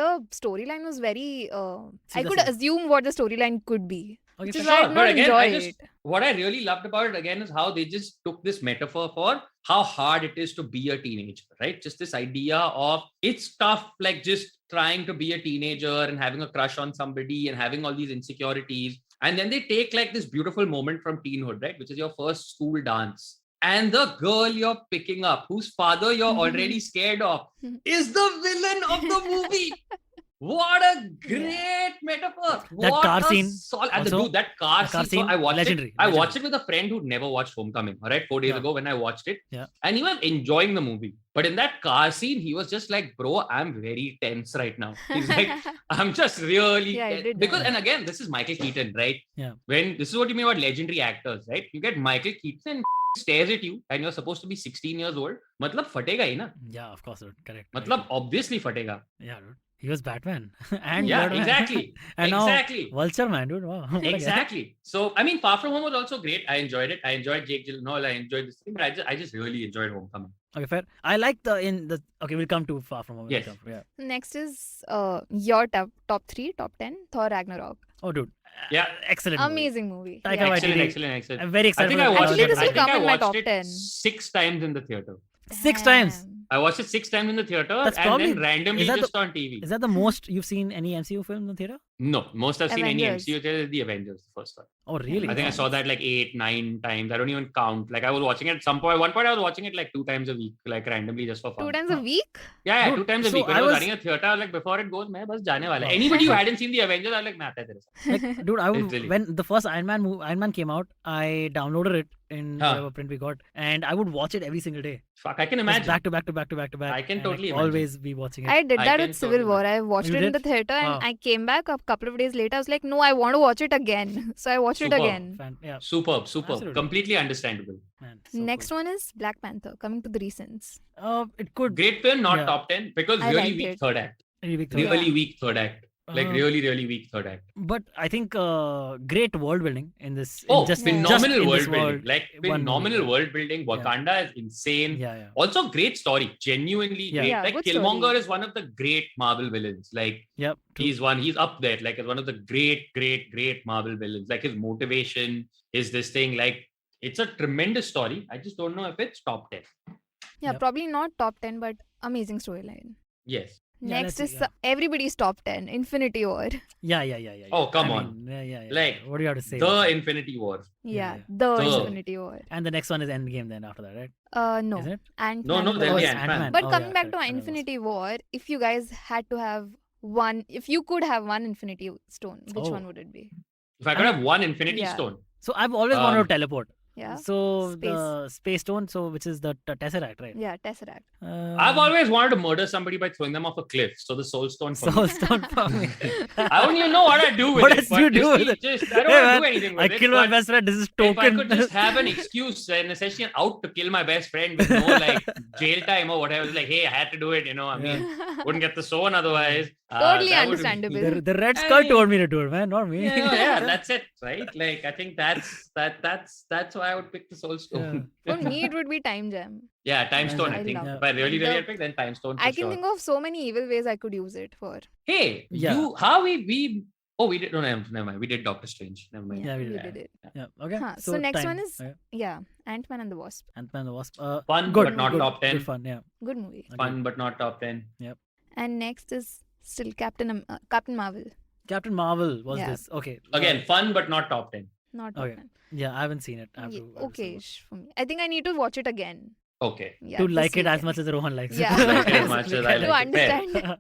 the storyline was very, See, I that's could it. assume what the storyline could be. Okay, Which is fine. why I Sure, did but not again, enjoy it. what I really loved about it again is how they just took this metaphor for how hard it is to be a teenager, right? Just this idea of it's tough, like just trying to be a teenager and having a crush on somebody and having all these insecurities. And then they take like this beautiful moment from teenhood, right? Which is your first school dance. And the girl you're picking up, whose father you're already scared of, is the villain of the movie. What a great metaphor! That What car a scene and also, dude, that car the car scene. So scene, I watched legendary, it. I legendary. watched it with a friend who'd never watched Homecoming. All right, 4 days Yeah. ago when I watched it, Yeah. and he was enjoying the movie. But in that car scene, he was just like, "Bro, I'm very tense right now." He's like, "I'm just really Yeah, he tense." did Because." that. And again, this is Michael Keaton, right? Yeah. When this is what you mean about legendary actors, right? You get Michael Keaton stares at you, and you're supposed to be 16 years old. Matlab fatega hi na. Yeah, of course, dude. Correct. Matlab obviously fatega. Yeah, dude. He was Batman and Yeah, Birdman. exactly. and Exactly. now Vulture Man, dude. Wow. What a guy. Exactly. So I mean, Far From Home was also great. I enjoyed it. I enjoyed Jake Gyllenhaal. I enjoyed this thing, but I just really enjoyed Homecoming. Okay, fair. I like the okay. We'll come to Far From Home. We'll Yes. come to- Yeah. Next is your top 3, top 10, Thor Ragnarok. Oh, dude. Yeah. Excellent. movie. Amazing movie. Taika Yeah. Waititi. Excellent. I'm very I excited. think for I the- watched Actually, it. this I will think come I in my watched top it 10. 6 times in the theater. 6 times. Damn. I watched it 6 times in the theater, That's and probably- then randomly is that just on TV. Is that the most you've seen any MCU film in the theater? No, most I've seen any Avengers. MCU theater is the Avengers, the first one. Oh, really? I think I saw that like 8, 9 times. I don't even count. Like I was watching it at some point. At one point, I was watching it like 2 times a week, like randomly just for fun. 2 times a week? Yeah, Dude, 2 times a so week. When I I was was- running a theater, I was like, before it goes, मैं बस जाने वाला. Wow. Anybody who hadn't seen the Avengers, I was like, मैं आता है तेरे साथ. Like, dude, I would Literally. when the first Iron Man came out, I downloaded it in Huh. whatever print we got, and I would watch it every single day. Fuck, I can Just imagine. back to back to back to back to back. I can and, totally like, imagine. always be watching it. I did I that can with Civil totally War. I watched You it in the did? theater and Wow. I came back a couple of days later. I was like, no, I want to watch it again. So I watched it Superb. again. Yeah, Superb. Absolutely. Completely understandable. man. So Next cool. one is Black Panther, coming to the recents. It could Great film, not Yeah. top 10, because I really liked weak it. third act. really big. Yeah. Really weak third act. Like really weak third act. But I think great world building in this. Oh, just phenomenal in world this building. world, Like one phenomenal movie. world building. Wakanda is insane. Yeah. Also, great story. Genuinely Yeah. great. Yeah, Like good Killmonger story. is one of the great Marvel villains. Like Yep. True. he's up there. Like as one of the great Marvel villains. Like his motivation is this thing. Like it's a tremendous story. I just don't know if it's top 10. Yeah, Yep. probably not top 10, but amazing storyline. Yes. Yeah, Next let's is see, everybody's top 10, Infinity War. Yeah. Oh, come I on. mean, yeah. Like, what do you have to say? The about that? Infinity War. Yeah, Yeah. the The- Infinity War. And the next one is End Game. Then after that, right? No, Isn't it? Ant-Man. No, and the there'll be Wasp. Ant-Man. But Oh, coming yeah, back to correct. Infinity War, if you guys had to have one, if you could have one Infinity Stone, which Oh. one would it be? If I could have one Infinity Yeah. Stone. So I've always wanted Um, to teleport. Yeah. So Space. the Space Stone, which is the Tesseract, right? Yeah, Tesseract. I've always wanted to murder somebody by throwing them off a cliff. So the Soul Stone for Soul me. Stone for me. I don't even know what I do with What it. else but do you do just- with it? just- I don't Hey, want to man, do anything with I it. kill my but best friend. This is if I token. could just have an excuse and essentially an out to kill my best friend with no like jail time or whatever, it's like, hey, I had to do it, I mean, wouldn't get the stone otherwise. Totally that would be- understandable. the Red I Skull mean- told me to do it, man, not me. Yeah, that's it, right? Like I think that's why I would pick the Soul Stone. For me, it would be Time Gem. Yeah, Time I Stone. I love think it. if I really The- had to pick, then Time Stone. For I can sure. think of so many evil ways I could use it for. Hey, Yeah. we did. No, never mind. We did Doctor Strange. Never mind. Yeah, we You did. did it. Yeah. Okay. Huh, so next time. one is- Okay. Yeah, Ant-Man and the Wasp. Ant-Man and the Wasp. Fun, good, but not good, top 10. Good fun. Yeah. Good movie. Fun, but not top 10. And next is still Captain Marvel. Captain Marvel was Yeah. this. Okay. Again, fun, but not top 10. Not Okay. Ant-Man. Yeah, I haven't seen it. I have Ye- to- I have to see it. okay-ish for me. I think I need to watch it again. Okay. Yeah, To this like it as weekend. much as Rohan likes Yeah. it. Like it as much as I To like it. Fair. understand.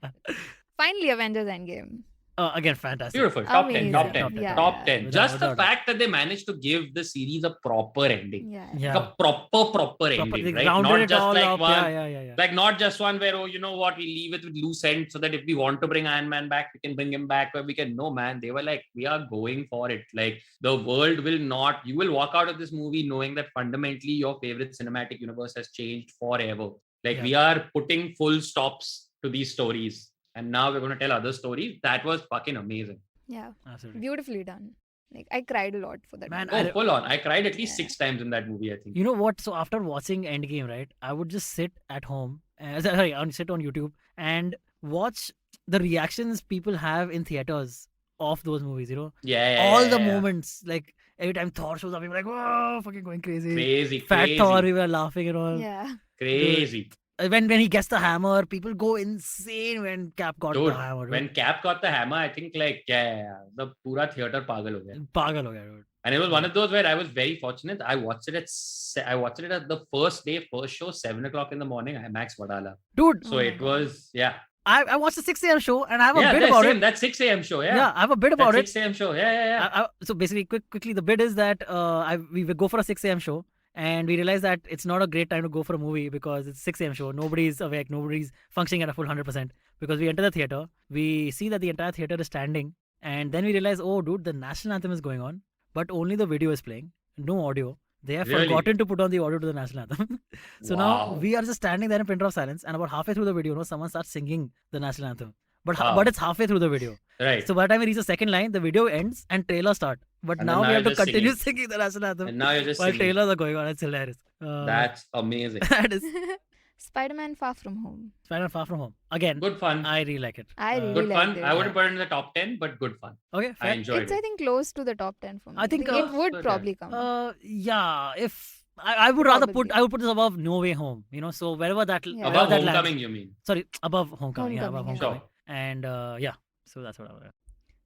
Finally, Avengers End Game. Again, fantastic. Beautiful. Top 10. Amazing. Top 10. Yeah. Top 10. Without- Just the without fact that they managed to give the series a proper ending. Yeah. Yeah. Like a proper They ending, right? rounded Not it just all like up. one. Yeah. Like not just one where, oh, you know what, we leave it with loose ends so that if we want to bring Iron Man back, we can bring him back where we can. No, man, they were like, we are going for it. Like the world will not, you will walk out of this movie knowing that fundamentally your favorite cinematic universe has changed forever. Like Yeah. we are putting full stops to these stories. And now we're going to tell other stories. That was fucking amazing. Yeah. Absolutely. Beautifully done. Like I cried a lot for that. Man, movie. Oh, full on. I cried at least Yeah. 6 times in that movie, I think. You know what? So after watching Endgame, right, I would just sit at home, sit on YouTube and watch the reactions people have in theaters of those movies. Yeah. All the moments, like every time Thor shows up, people are like, whoa, fucking going crazy. Crazy. Fat crazy, Thor, we were laughing and all. Yeah. Crazy. When he gets the hammer, people go insane when Cap got Dude, the hammer. when Cap got the hammer, I think like, the pura theater pagal ho gaya. Pagal ho gaya, dude. And it was one of those where I was very fortunate. I watched it at the first show, 7 o'clock in the morning, IMAX Vadala. Dude, So Oh my it God. was, yeah. I watched the 6 a.m. show and I have a Yeah, bit that's about same. it. That 6 a.m. show, yeah. Yeah, I have a bit That about it. 6 a.m. show, yeah. So basically, quickly, the bit is that we will go for a 6 a.m. show and we realize that it's not a great time to go for a movie because it's 6 a.m. show. Nobody's awake, nobody's functioning at a full 100%. Because we enter the theater, we see that the entire theater is standing, and then we realize, oh, dude, the national anthem is going on, but only the video is playing, no audio. They have Really? forgotten to put on the audio to the national anthem. So now Wow. we are just standing there in pin drop silence, and about halfway through the video, someone starts singing the national anthem. But Wow. but it's halfway through the video. Right. So by the time we reach the second line, the video ends and trailer start. But And now then we now have to you're just continue singing. singing the national anthem And now you're just while singing. trailers are going on. It's hilarious. That's amazing. That is Spider-Man Far From Home. Spider-Man Far From Home. Again, Good fun. I really like it. I really Good liked fun. it. I wouldn't put it in the top 10, but good fun. Okay, I fair. enjoyed It's it. I think close to the top 10 for me. I think, it would but, probably come. Yeah, if I would rather put Probably. this above No Way Home. So wherever that Yeah. wherever Above that Homecoming, lands. you mean? Sorry, above Homecoming. Yeah, above Homecoming, Homecoming. And yeah, so that's what I would.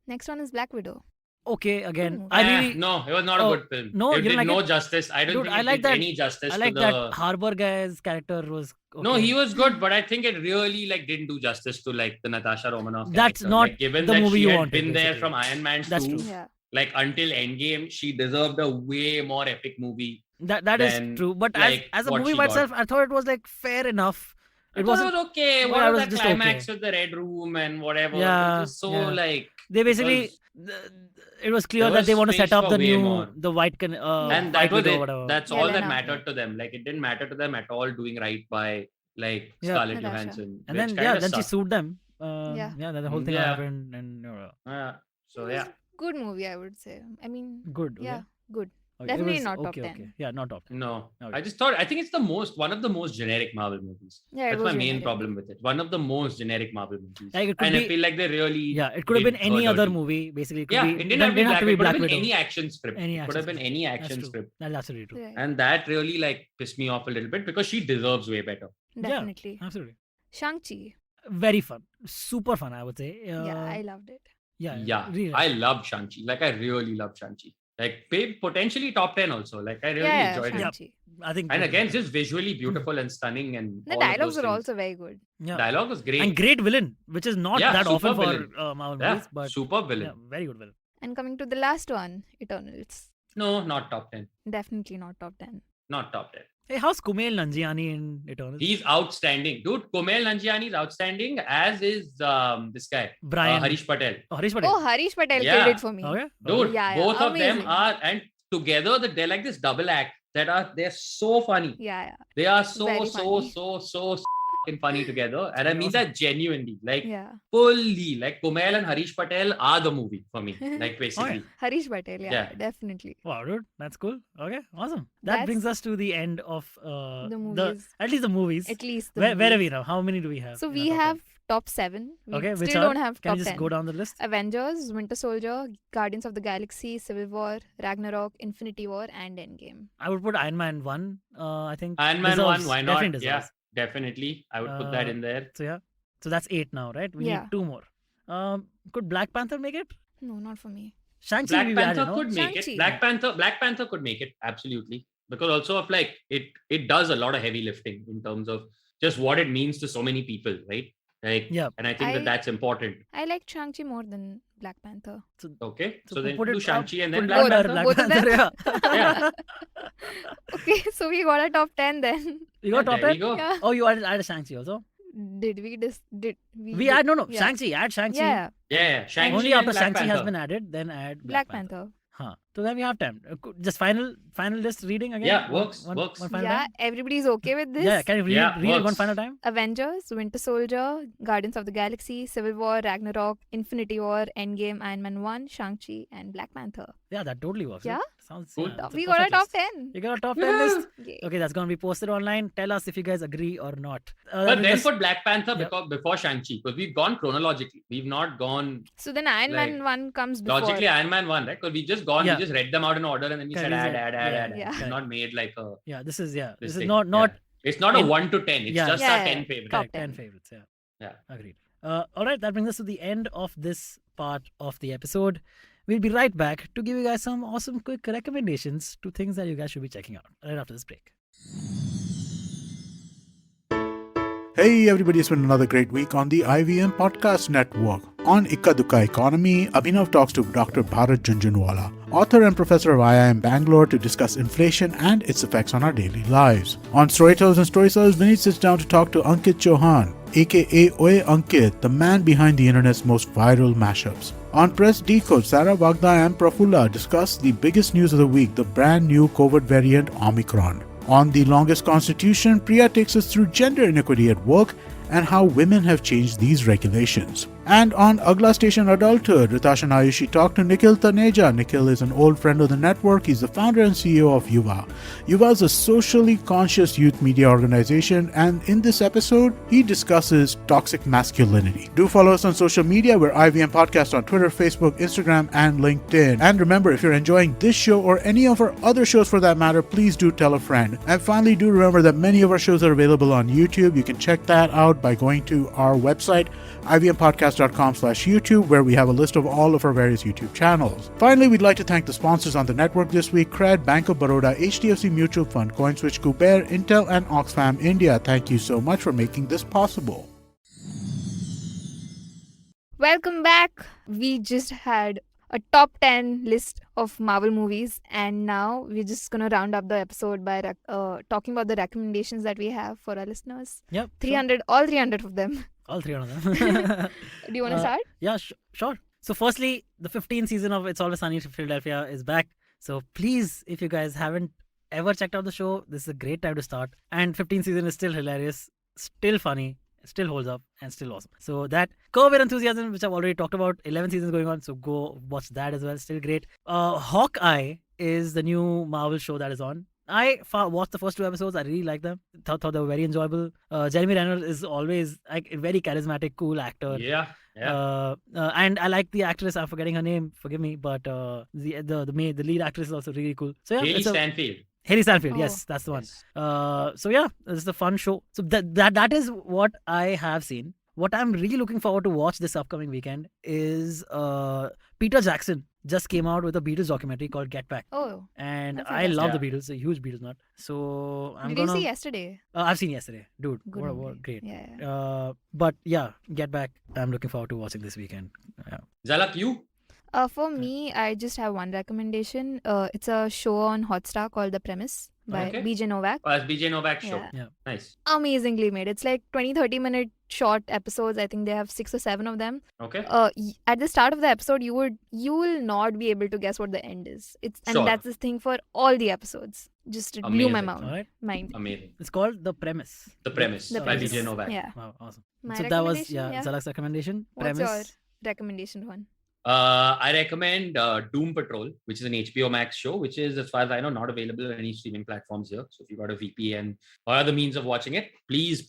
Next one is Black Widow. Okay, again, movie. I really No, it was not Oh, a good film. no, it you did didn't like no it? justice. I don't Dude, think I it like did that- any justice I like to that the... Harbor guy's character was. Okay. No, he was good, but I think it really didn't do justice to the Natasha Romanoff. That's character. not given the that movie she you had wanted, been there basically. from Iron Man 2, That's true. Yeah. until Endgame, she deserved a way more epic movie. That is than, true. But like, as a what movie she by got. itself, I thought it was fair enough. I It thought wasn't. it was okay. Well, What I was was the just climax okay. with the Red Room and whatever? Yeah, It was so yeah. They basically. It was clear There that they was want to set space up for the way new more. the white and white that was widow or it. whatever. That's Yeah, all that Lena. mattered to them. It didn't matter to them at all doing right by Yeah. Scarlett Natasha. Johansson. And which then kinda then she sucked. sued them Yeah. the whole thing Yeah. happened, and So It was yeah. good movie, I would say. I mean, good. yeah, good. Okay. Definitely it was not top okay. 10. Okay. Yeah, not top 10. No, Okay. I think it's one of the most generic Marvel movies. Yeah, it That's was my main generic. problem with it. One of the most generic Marvel movies. Like, it could And I be- feel like they really Yeah, it could have did been any her other dirty. movie. Basically, it could Yeah, be, it didn't have to be have Black to Widow. be It could Black have been Widow. any action script. Any It could action have been script. any That's action true. script. That's absolutely true. Right. And that really like pissed me off a little bit because she deserves way better. Definitely. Absolutely. Shang-Chi. Very fun. Super fun, I would say. Yeah, I loved it. Yeah. Really. I loved Shang-Chi. Like I really loved Shang-Chi. Like potentially top 10 also. Like I really Yeah, enjoyed it. Shang-Chi. I think. And again, just visually beautiful and stunning and The all of dialogues those were things. also very good. yeah. Dialogue was great. And great villain, which is not Yeah, that super often villain. for Marvel Yeah, movies, but super villain. yeah, very good villain. And coming to the last one, Eternals. No, not top 10. Definitely not top 10. Not top 10. Hey, how's Kumail Nanjiani in Eternals? He's outstanding. Dude, Kumail Nanjiani is outstanding, as is this guy, Brian Harish Patel. Oh, Harish Patel. Oh, Harish Patel Yeah. killed it for me. Okay. Dude, Yeah, both of them amazing. are, and together they're like this double act they're so funny. Yeah, They are so Very funny. f***ing funny together. And I mean that genuinely. Like yeah. fully. Like Kumail and Harish Patel are the movie for me. Like basically. Harish Patel, Yeah. definitely. Wow, dude, that's cool. Okay, awesome. That brings us to the end of The movies. at least the movies. At least the Where are movies. we now? How many do we have? So in we our top have top 7. We 10? Okay, which still are? don't have Can top you just 10. go down the list? Avengers, Winter Soldier, Guardians of the Galaxy, Civil War, Ragnarok, Infinity War, and Endgame. I would put Iron Man 1. I think Iron Man deserves, 1, why not? definitely Yeah, deserves. definitely. I would put that in there. So yeah, so that's 8 now, right? We Yeah. need 2 more. Could Black Panther make it? No, not for me. Shang-Chi Black we Panther added, no? could make Shang-Chi. it. Black Panther could make it, absolutely. Because also of like it does a lot of heavy lifting in terms of just what it means to so many people, right? Like, Yeah. and I think I- that's important. I liked Shang-Chi more than Black Panther. Okay, So so then put do it Shang-Chi and then put Black Both- Panther. Black both of them? Panther, yeah. Okay, so we got a top 10 then. You got top There we 10? go. Yeah. Oh, you added Shang-Chi also? Did we We add, no, yeah. Shang-Chi, add Shang-Chi. Yeah, Yeah, Shang-Chi Only and after Black Shang-Chi has Panther. been added, then add Black Panther. Huh. So then we have time. Just final list reading again? Yeah, One- works. One final Yeah, time? everybody's okay with this. Yeah, can you read, Yeah, read it one works. final time? Avengers, Winter Soldier, Guardians of the Galaxy, Civil War, Ragnarok, Infinity War, Endgame, Iron Man 1, Shang-Chi, and Black Panther. Yeah, that totally works. Yeah? Sounds Cool. yeah, it's We got a perfect top list. 10. You got a top 10 list? Yay. Okay, that's going to be posted online. Tell us if you guys agree or not. But we then just- put Black Panther Yeah. before Shang-Chi, because we've gone chronologically. We've not gone So then Iron Man Like, 1 comes before. logically Iron Man 1, right? Because we just gone, Yeah. we just read them out in order and then we said Correct, add. Yeah. We've not made like a yeah, this is this is thing. not Yeah. It's not a in- 1 to 10. It's Yeah. just Yeah, our yeah. 10 favorites. Top correct, 10 10. favorites. Yeah. Yeah. Agreed. All right, that brings us to the end of this part of the episode. We'll be right back to give you guys some awesome quick recommendations to things that you guys should be checking out right after this break. Hey everybody, it's been another great week on the IVM Podcast Network. On Ikka Dukka Economy, Abhinav talks to Dr. Bharat Junjunwala, author and professor of IIM Bangalore, to discuss inflation and its effects on our daily lives. On Storytellers and Storytellers, Vinny sits down to talk to Ankit Chauhan, aka Oye Ankit, the man behind the internet's most viral mashups. On Press Decode, Sarah Vagda and Prafulla discuss the biggest news of the week, the brand new COVID variant Omicron. On The Longest Constitution, Priya takes us through gender inequity at work and how women have changed these regulations. And on Agla Station Adulthood, Ritash and Ayushi talk to Nikhil Taneja. Nikhil is an old friend of the network. He's the founder and CEO of Yuva. Yuva is a socially conscious youth media organization, and in this episode, he discusses toxic masculinity. Do follow us on social media. We're IVM Podcast on Twitter, Facebook, Instagram, and LinkedIn. And remember, if you're enjoying this show or any of our other shows for that matter, please do tell a friend. And finally, do remember that many of our shows are available on YouTube. You can check that out by going to our website, ivmpodcast.com/YouTube, where we have a list of all of our various YouTube channels. Finally, we'd like to thank the sponsors on the network this week: Cred, Bank of Baroda, HDFC Mutual Fund, CoinSwitch, Kuber, Intel, and Oxfam India. Thank you so much for making this possible. Welcome back. We just had a top 10 list of Marvel movies, and now we're just going to round up the episode by talking about the recommendations that we have for our listeners. Yep. 300, all 300 of them. Sure. All 300 of them. Do you want to start? Yeah, sure. So firstly, the 15th season of It's Always Sunny in Philadelphia is back. So please, if you guys haven't ever checked out the show, this is a great time to start. And 15th season is still hilarious, still funny. still holds up and still awesome. So that Curb Your Enthusiasm, which I've already talked about, 11 seasons going on, so go watch that as well. Still great. Hawkeye is the new Marvel show that is on. I watched the first 2 episodes. I really liked them. Thought they were very enjoyable. Jeremy Renner is always like a very charismatic, cool actor. Yeah. And I like the actress. I'm forgetting her name. Forgive me, but the lead actress is also really cool. So yeah, Haley Stanfield. Yes, that's the one. So yeah, it's a fun show. So that is what I have seen. What I'm really looking forward to watch this upcoming weekend is Peter Jackson just came out with a Beatles documentary called Get Back. Oh. And I love the Beatles, a huge Beatles nut. So Did you see yesterday? I've seen yesterday. Dude, Good what great. Yeah. But yeah, Get Back, I'm looking forward to watching this weekend. Yeah. Zalak, you? For me, I just have one recommendation. It's a show on Hotstar called The Premise by BJ Novak. Oh, it's BJ Novak's show. Yeah. Nice. Amazingly made. It's like 20-30 minute short episodes. I think they have 6 or 7 of them. Okay. At the start of the episode, you will not be able to guess what the end is. And that's the thing for all the episodes. Just blew my mind. Amazing. It's called The Premise. The Premise by BJ Novak. Yeah. Wow, awesome. My So that was recommendation, Zalak's recommendation. What's Premise. your recommendation one? I recommend Doom Patrol, which is an HBO Max show, which is, as far as I know, not available on any streaming platforms here. So if you've got a VPN or other means of watching it, please,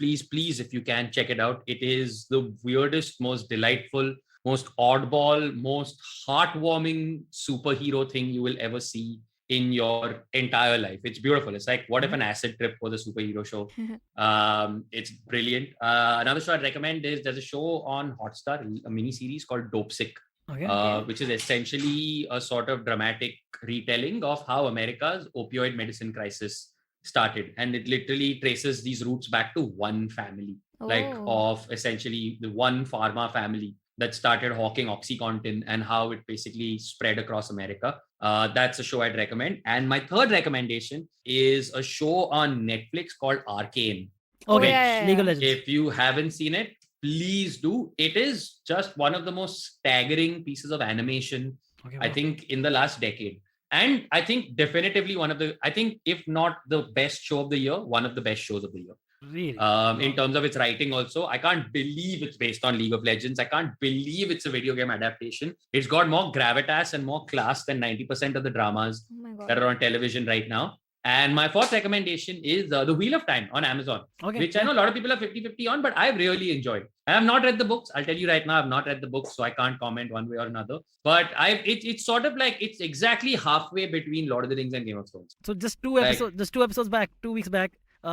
if you can, check it out. It is the weirdest, most delightful, most oddball, most heartwarming superhero thing you will ever see in your entire life. It's beautiful. It's like, what if an acid trip was a superhero show? It's brilliant. Another show I'd recommend is there's a show on Hotstar, a mini series called Dope Sick. Which is essentially a sort of dramatic retelling of how America's opioid medicine crisis started. And it literally traces these roots back to one family, of essentially the one pharma family that started hawking OxyContin and how it basically spread across America. That's a show I'd recommend. And my third recommendation is a show on Netflix called Arcane. League of Legends. If you haven't seen it, please do. It is just one of the most staggering pieces of animation, I think, in the last decade. And I think definitively if not the best show of the year, one of the best shows of the year. Really? In terms of its writing also, I can't believe it's based on League of Legends. I can't believe it's a video game adaptation. It's got more gravitas and more class than 90% of the dramas that are on television right now. And my fourth recommendation is The Wheel of Time on Amazon, which I know a lot of people are 50-50 on, but I've really enjoyed. I have not read the books. I'll tell you right now, I've not read the books, so I can't comment one way or another. But it's sort of like, it's exactly halfway between Lord of the Rings and Game of Thrones. So just 2 episodes back, 2 weeks back,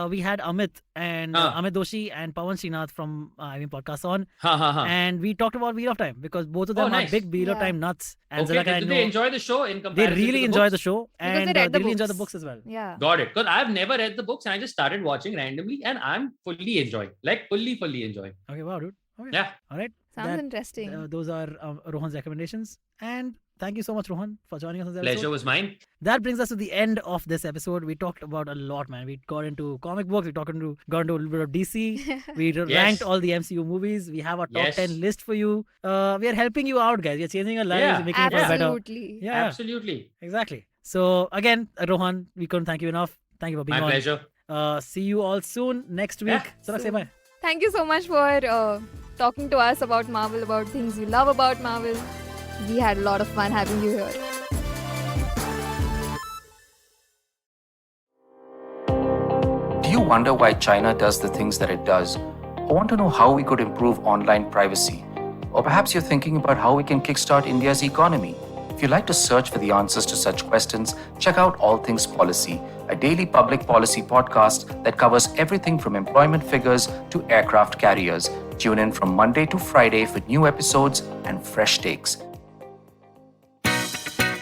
we had Amit and Amit Doshi and Pawan Srinath from IVM Podcast on. And we talked about Wheel of Time because both of them are big Wheel of Time nuts. And Did they enjoy the show in comparison? They really enjoy the show and they really enjoy the books as well. Yeah. Got it. Because I've never read the books and I just started watching randomly and I'm fully enjoying. Like fully enjoying. Okay, wow, dude. Okay. Yeah. All right. Sounds interesting. Those are Rohan's recommendations. And thank you so much, Rohan, for joining us on this episode. Pleasure was mine. That brings us to the end of this episode. We talked about a lot, man. We got into comic books. We got into a little bit of DC. We ranked all the MCU movies. We have our top 10 list for you. We are helping you out, guys. We are changing your lives and making it better. Absolutely. Yeah, absolutely. Exactly. So again, Rohan, we couldn't thank you enough. Thank you for being on. My pleasure. See you all soon next week. So say bye. Thank you so much for talking to us about Marvel, about things you love about Marvel. We had a lot of fun having you here. Do you wonder why China does the things that it does? Or want to know how we could improve online privacy? Or perhaps you're thinking about how we can kickstart India's economy? If you'd like to search for the answers to such questions, check out All Things Policy, a daily public policy podcast that covers everything from employment figures to aircraft carriers. Tune in from Monday to Friday for new episodes and fresh takes.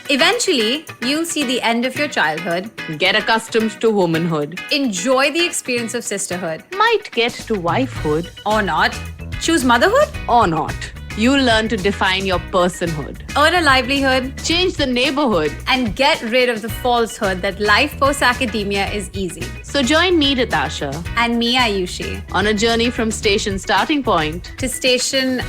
Eventually, you'll see the end of your childhood, get accustomed to womanhood, enjoy the experience of sisterhood, might get to wifehood, or not, choose motherhood, or not. You'll learn to define your personhood, earn a livelihood, change the neighborhood, and get rid of the falsehood that life post-academia is easy. So join me, Ritasha, and me, Ayushi, on a journey from station starting point to station,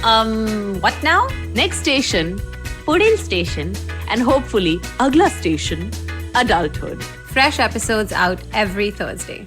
what now? Next station, Pudin station, and hopefully, Agla station, adulthood. Fresh episodes out every Thursday.